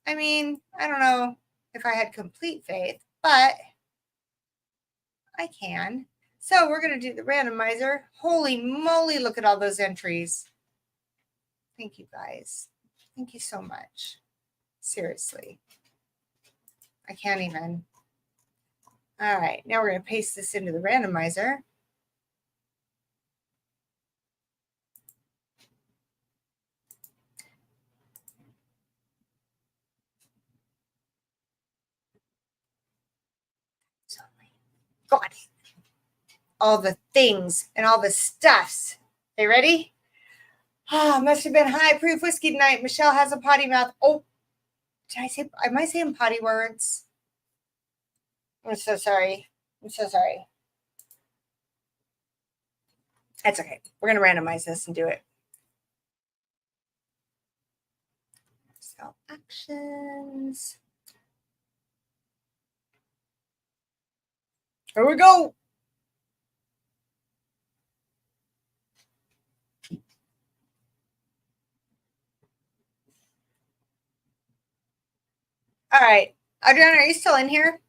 I mean, I don't know if I had complete faith, but I can. So we're going to do the randomizer. Holy moly, look at all those entries. Thank you, guys. Thank you so much. Seriously. I can't even. All right, now we're going to paste this into the randomizer. God. All the things and all the stuffs. They ready? Ah, must have been high proof whiskey tonight. Michelle has a potty mouth. Oh, am I saying potty words? I'm so sorry. I'm so sorry. That's okay. We're going to randomize this and do it. So actions. Here we go. All right. Adriana, are you still in here?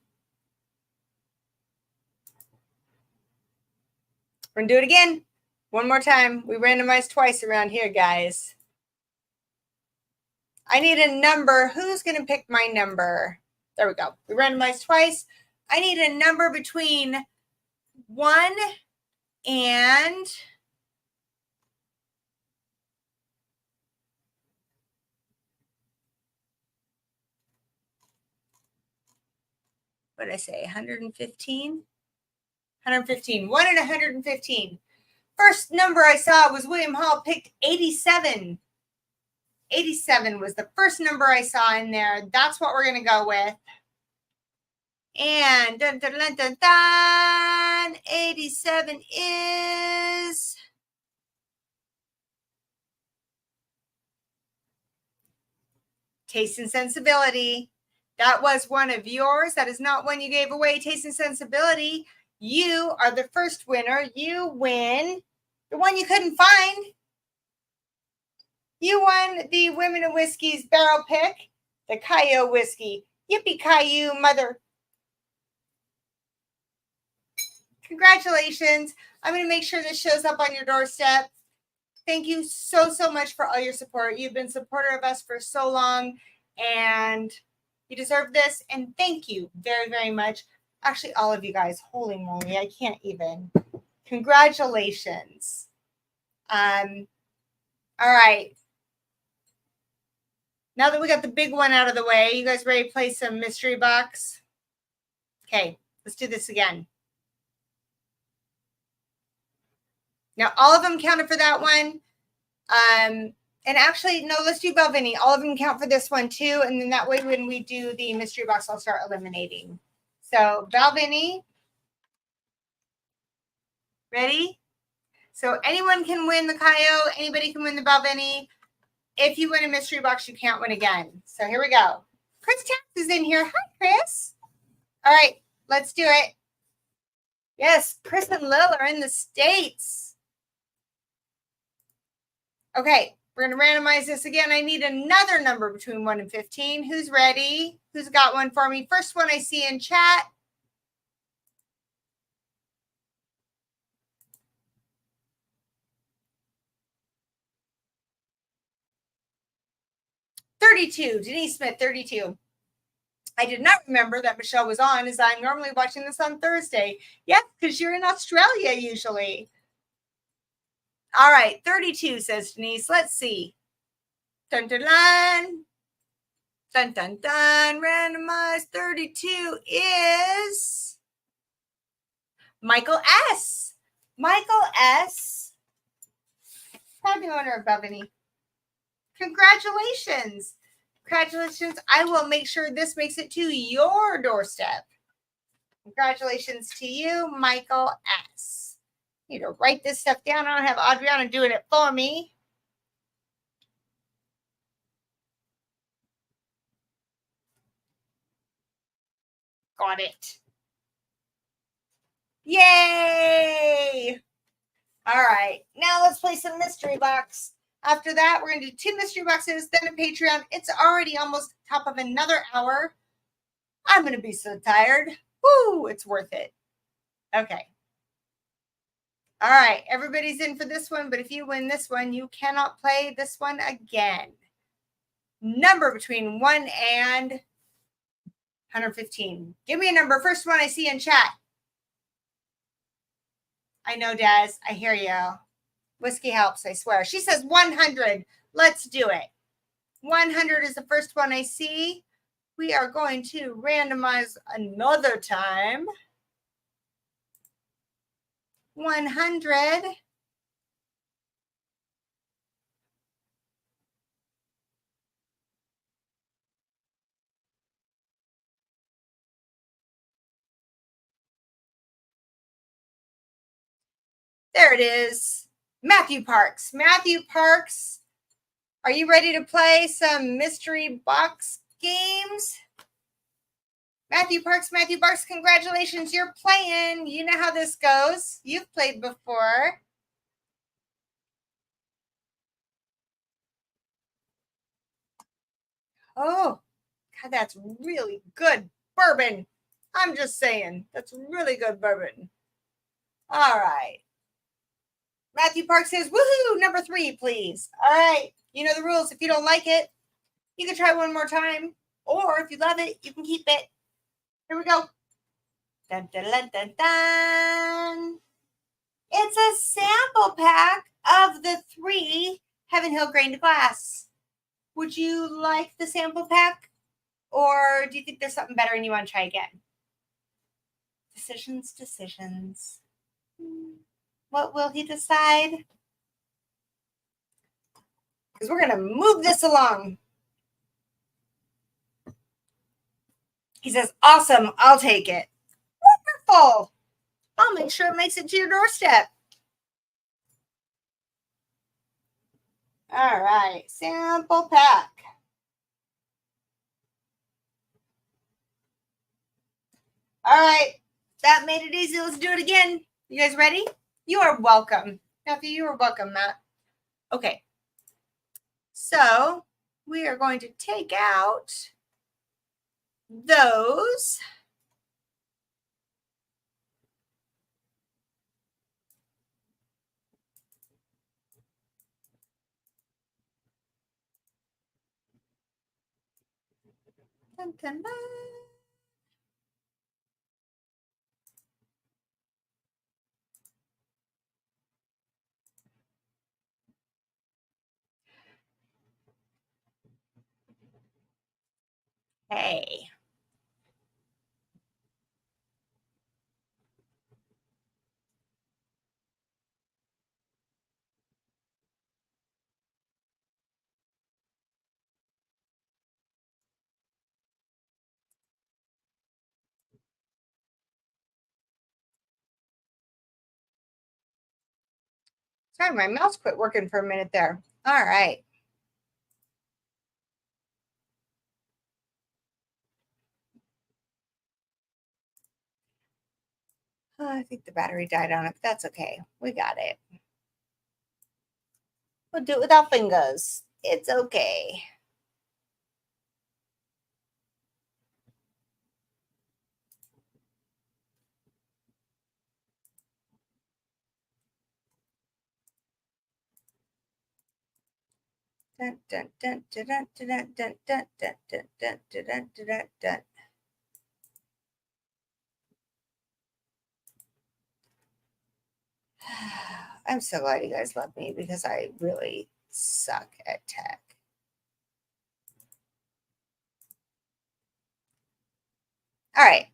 We're going to do it again. One more time. We randomized twice around here, guys. I need a number. Who's going to pick my number? There we go. We randomized twice. I need a number between 1 and what did I say? 115? 115. 1 and 115. First number I saw was William Hall picked 87. 87 was the first number I saw in there. That's what we're going to go with. And dun, dun, dun, dun, dun, 87 is Taste and Sensibility. That was one of yours. That is not one you gave away. Taste and Sensibility. You are the first winner. You win the one you couldn't find. You won the Women of Whiskey's barrel pick, the Caillou whiskey. Yippee Caillou, mother. Congratulations. I'm going to make sure this shows up on your doorstep. Thank you so, so much for all your support. You've been a supporter of us for so long, and you deserve this. And thank you very, very much. Actually, all of you guys. Holy moly, I can't even. Congratulations. All right. Now that we got the big one out of the way, you guys ready to play some mystery box? Okay, let's do this again. Now, all of them counted for that one. And actually, no, let's do Belvini. All of them count for this one too. And then that way, when we do the mystery box, I'll start eliminating. So Belvini. Ready? So anyone can win the Caillou. Anybody can win the Belvini. If you win a mystery box, you can't win again. So here we go. Chris Tax is in here. Hi, Chris. All right, let's do it. Yes, Chris and Lil are in the States. Okay, we're going to randomize this again. I need another number between 1 and 15. Who's ready? Who's got one for me? First one I see in chat. $32. Denise Smith, 32. I did not remember that Michelle was on, as I'm normally watching this on Thursday. Yes, because you're in Australia usually. All right, 32, says Denise. Let's see. Dun, dun, dun. Dun, dun, dun. Randomized 32 is Michael S. Michael S. Probably owner of Belvini. Congratulations. Congratulations. I will make sure this makes it to your doorstep. Congratulations to you, Michael S. I need to write this stuff down. I don't have Adriana doing it for me. Got it. Yay! All right. Now let's play some mystery box. After that, we're going to do 2 mystery boxes, then a Patreon. It's already almost top of another hour. I'm going to be so tired. Woo! It's worth it. Okay. All right. Everybody's in for this one, but if you win this one, you cannot play this one again. Number between 1 and 115. Give me a number. First one I see in chat. I know, Des. I hear you. Whiskey helps, I swear. She says 100. Let's do it. 100 is the first one I see. We are going to randomize another time. 100. There it is. Matthew Parks. Matthew Parks, are you ready to play some mystery box games? Matthew Parks, congratulations. You're playing. You know how this goes. You've played before. Oh, God, that's really good bourbon. I'm just saying, that's really good bourbon. All right. Matthew Parks says, woohoo, number 3, please. All right. You know the rules. If you don't like it, you can try one more time. Or if you love it, you can keep it. Here we go. Dun, dun, dun, dun, dun. It's a sample pack of the 3 Heaven Hill grained glass. Would you like the sample pack? Or do you think there's something better and you want to try again? Decisions. What will he decide? Because we're going to move this along. He says, awesome, I'll take it. Wonderful. I'll make sure it makes it to your doorstep. All right, sample pack. All right, that made it easy. Let's do it again. You guys ready? You are welcome. Matthew, you are welcome, Matt. Okay. So we are going to take out those. Dun, dun, dun. Hey. Sorry, my mouse quit working for a minute there. All right. Oh, I think the battery died on it, but that's okay. We got it. We'll do it with our fingers. It's okay. Dun, dun, dun, dun, dun, dun, dun, dun, dun, dun, dun, dun, dun, dun, dun. I'm so glad you guys love me because I really suck at tech. All right.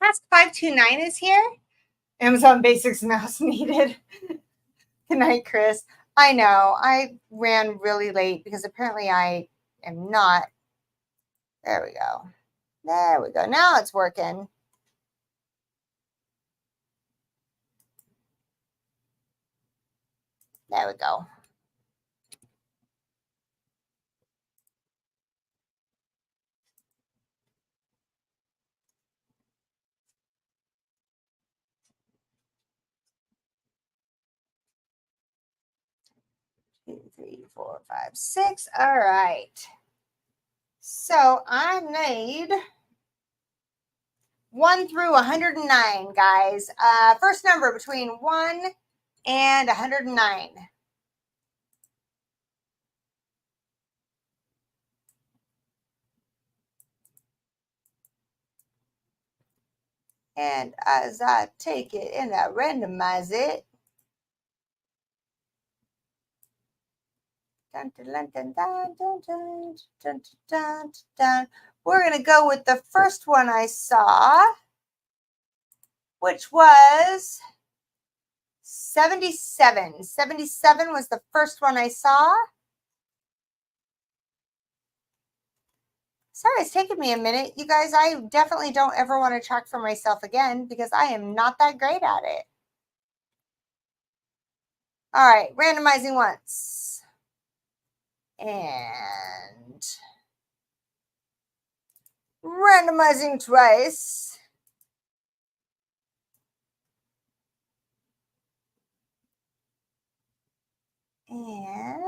Task 529 is here. Amazon Basics mouse needed. Good night, Chris. I know. I ran really late because apparently I am not. There we go. There we go. Now it's working. There we go. Two, three, four, five, six. All right. So I made 1 through 109, guys. First number between 1 and 109. And as I take it and I randomize it, dun, dun, dun, dun, dun, dun, dun, dun, dun, dun. We're going to go with the first one I saw, which was 77. 77 was the first one I saw. Sorry, it's taken me a minute. You guys, I definitely don't ever want to track for myself again because I am not that great at it. All right, randomizing once. And randomizing twice. And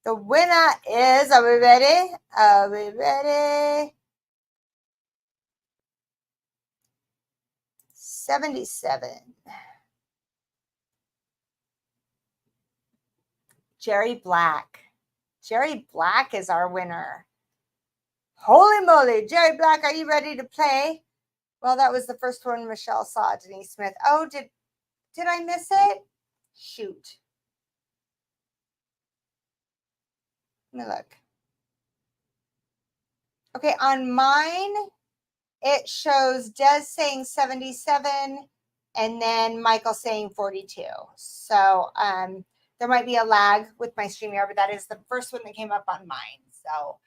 the winner is, are we ready? Are we ready? 77. Jerry Black. Jerry Black is our winner. Holy moly. Jerry Black, are you ready to play? Well, that was the first one Michelle saw, Denise Smith. Oh, did I miss it? Shoot. Let me look. Okay, on mine, it shows Des saying 77 and then Michael saying 42. So there might be a lag with my StreamYard, but that is the first one that came up on mine. So,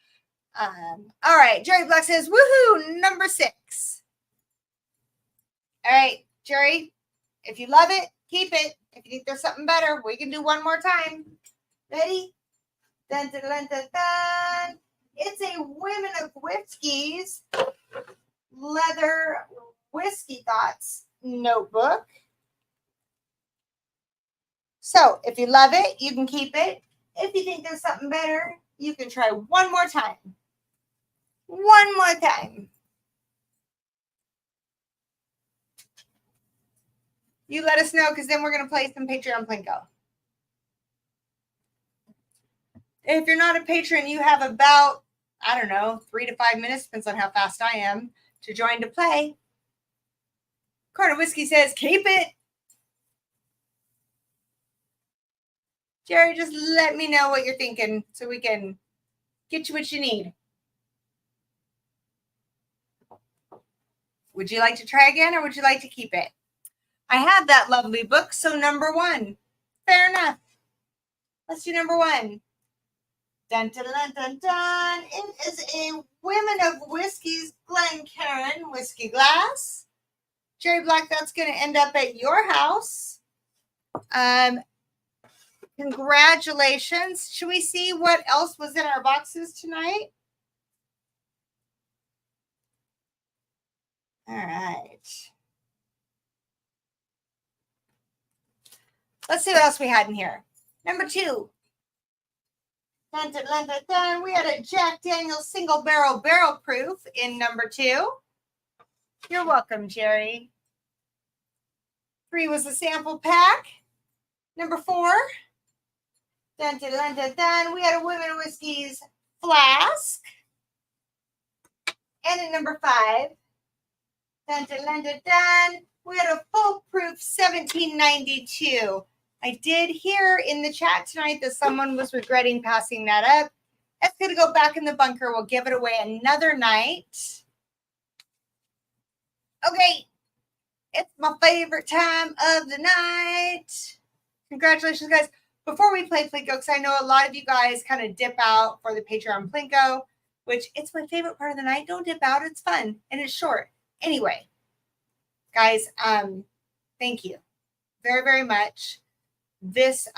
all right, Jerry Black says, woohoo, number 6. All right, Jerry, if you love it, keep it. If you think there's something better, we can do one more time. Ready? Dun, dun, dun, dun, dun. It's a Women of Whiskies leather whiskey thoughts notebook. So if you love it, you can keep it. If you think there's something better, you can try one more time. One more time. You let us know because then we're going to play some Patreon Plinko. If you're not a patron, you have about, I don't know, 3 to 5 minutes, depends on how fast I am, to join to play. Corner Whiskey says, keep it. Jerry, just let me know what you're thinking so we can get you what you need. Would you like to try again or would you like to keep it? I have that lovely book, so number 1. Fair enough. Let's do number 1. Dun, dun, dun, dun, dun. It is a Women of Whiskies Glencairn whiskey glass. Jerry Black, that's going to end up at your house. Congratulations. Should we see what else was in our boxes tonight? All right. Let's see what else we had in here. Number 2. Dun, dun, dun, dun, dun. We had a Jack Daniel's single barrel proof in number 2. You're welcome, Jerry. 3 was the sample pack. Number 4. Dun, dun, dun, dun, dun. We had a Women Whiskies flask. And in number 5. Dun, dun, dun, dun, dun. We had a foolproof 1792. I did hear in the chat tonight that someone was regretting passing that up. That's going to go back in the bunker. We'll give it away another night. Okay. It's my favorite time of the night. Congratulations, guys. Before we play Plinko, because I know a lot of you guys kind of dip out for the Patreon Plinko, which it's my favorite part of the night. Don't dip out. It's fun and it's short. Anyway, guys, thank you very, very much. This,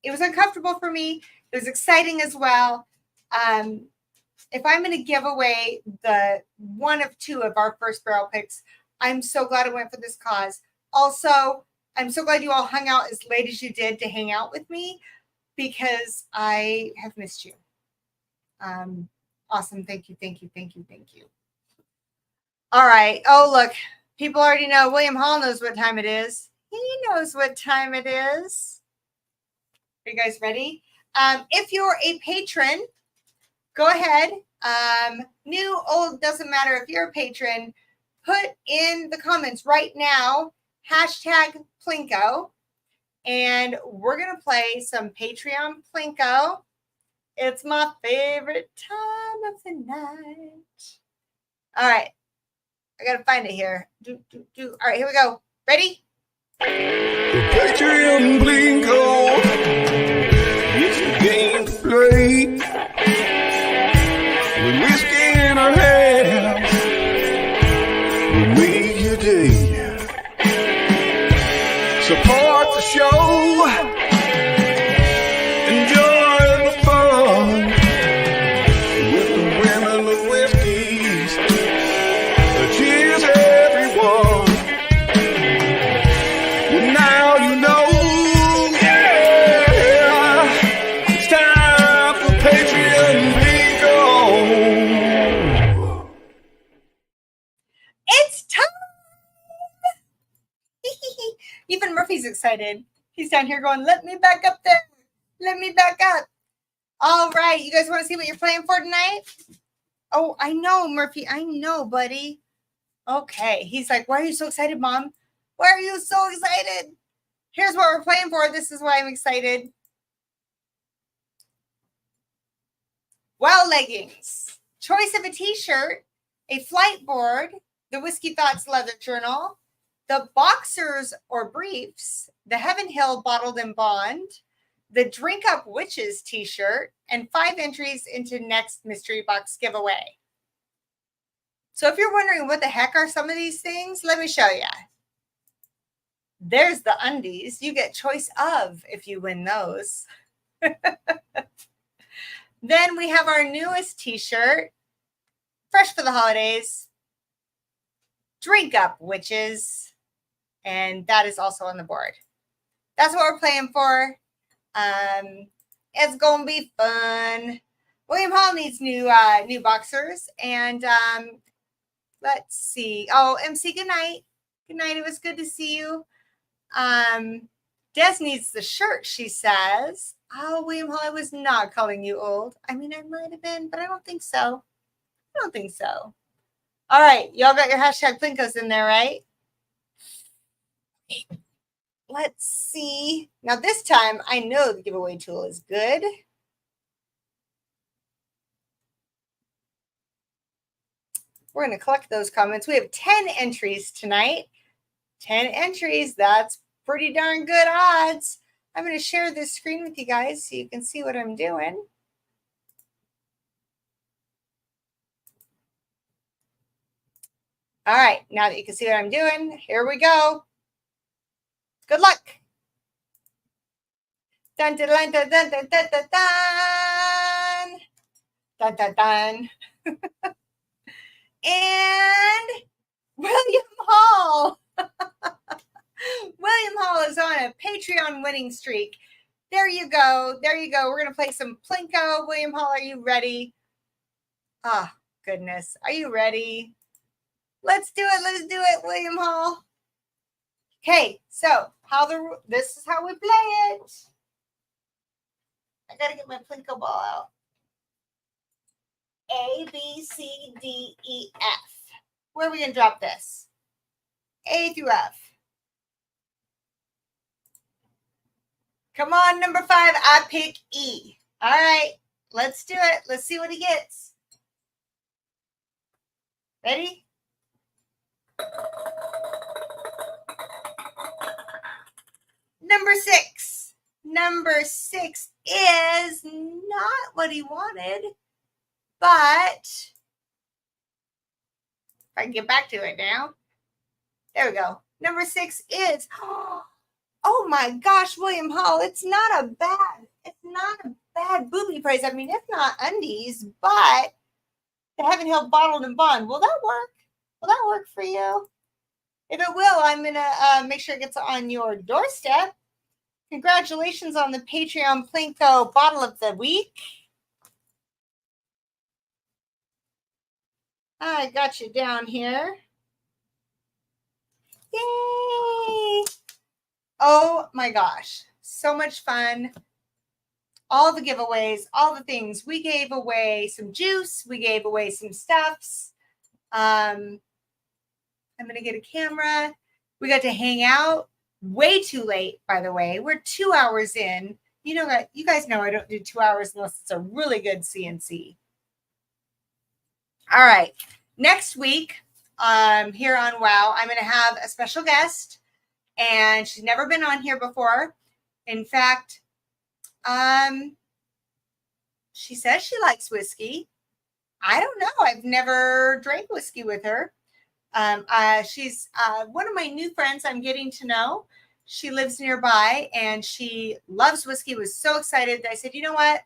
it was uncomfortable for me. It was exciting as well. If I'm going to give away the 1 of 2 of our first barrel picks, I'm so glad I went for this cause. Also, I'm so glad you all hung out as late as you did to hang out with me because I have missed you. Awesome. Thank you. Thank you. Thank you. Thank you. All right. Oh, look, people already know William Hall knows what time it is. He knows what time it is. Are you guys ready? If you're a patron, go ahead. New, old, doesn't matter. If you're a patron, put in the comments right now, #Plinko, and we're going to play some Patreon Plinko. It's my favorite time of the night. All right. I got to find it here. All right, here we go. Ready? Patreon Blinko, it's a game to play. With whiskey in our hands, we'll make your day. Support the show, enjoy the fun with the women of whiskeys. Cheers, everyone. Well, now you know, yeah, it's time for Patreon Bingo. It's time. Even Murphy's excited. He's down here going, let me back up there. Let me back up. All right. You guys want to see what you're playing for tonight? Oh, I know, Murphy. I know, buddy. Okay. He's like, why are you so excited, Mom? Why are you so excited? Here's what we're playing for. This is why I'm excited. Wow leggings. Choice of a t-shirt, a flight board, the Whiskey Thoughts leather journal, the boxers or briefs, the Heaven Hill bottled in bond, the Drink Up Witches t-shirt, and 5 entries into next mystery box giveaway. So if you're wondering what the heck are some of these things, let me show you. There's the undies. You get choice of if you win those. Then we have our newest t-shirt, fresh for the holidays, Drink Up Witches, and that is also on the board. That's what we're playing for. It's gonna be fun. William Hall needs new boxers, and let's see. Oh, MC, good night. Good night. It was good to see you. Des needs the shirt, she says. Oh, William Hall, I was not calling you old. I mean, I might have been, but I don't think so. I don't think so. All right. Y'all got your hashtag Plinkos in there, right? Let's see. Now, this time, I know the giveaway tool is good. We're going to collect those comments. We have 10 entries tonight. 10 entries. That's pretty darn good odds. I'm going to share this screen with you guys so you can see what I'm doing. All right. Now that you can see what I'm doing, here we go. Good luck. Dun, dun, dun, dun, dun, dun, dun, dun, dun. Dun, dun, dun. And William Hall. William Hall is on a Patreon winning streak. There you go. There you go. We're going to play some Plinko. William Hall, are you ready? Oh, goodness. Are you ready? Let's do it. Let's do it, William Hall. Okay, so this is how we play it. I got to get my Plinko ball out. A, B, C, D, E, F. Where are we going to drop this? A through F. Come on, number 5. I pick E. All right, let's do it. Let's see what he gets. Ready? Number 6. Number 6 is not what he wanted, but if I can get back to it now. There we go. Number 6 is, oh my gosh, William Hall, it's not a bad booby price. I mean, it's not undies, but the Heaven Hill bottled in bond. Will that work? Will that work for you? If it will, I'm going to make sure it gets on your doorstep. Congratulations on the Patreon Plinko Bottle of the Week. I got you down here. Yay! Oh my gosh. So much fun. All the giveaways, all the things. We gave away some juice. We gave away some stuffs. I'm going to get a camera. We got to hang out way too late, by the way. We're 2 hours in. You know, you guys know I don't do 2 hours unless it's a really good CNC. All right. Next week, here on WOW, I'm going to have a special guest. and she's never been on here before. In fact, she says she likes whiskey. I don't know. I've never drank whiskey with her. She's one of my new friends I'm getting to know. She lives nearby and she loves whiskey, was so excited that I said, you know what?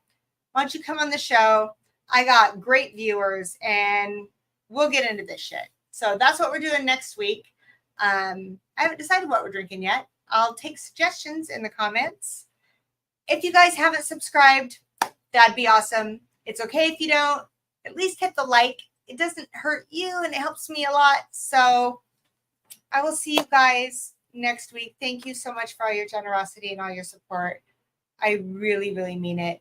Why don't you come on the show? I got great viewers and we'll get into this shit. So that's what we're doing next week. I haven't decided what we're drinking yet. I'll take suggestions in the comments. If you guys haven't subscribed, that'd be awesome. It's okay if you don't. At least hit the like. It doesn't hurt you and it helps me a lot. So I will see you guys next week. Thank you so much for all your generosity and all your support. I really, really mean it.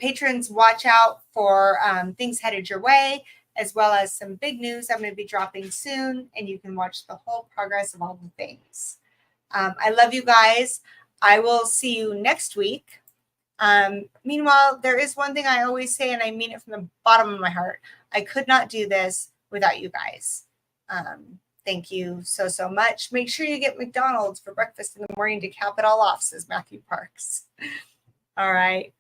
Patrons, watch out for things headed your way, as well as some big news I'm going to be dropping soon, and you can watch the whole progress of all the things. I love you guys. I will see you next week. Meanwhile, there is one thing I always say, and I mean it from the bottom of my heart. I could not do this without you guys. Thank you so, so much. Make sure you get McDonald's for breakfast in the morning to cap it all off, says Matthew Parks. All right.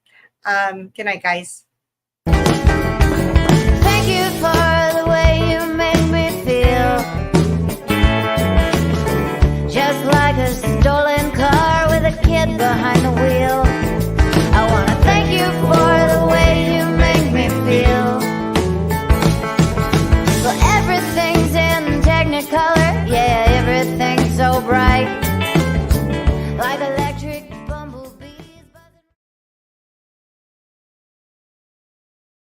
Good night, guys. Thank you for the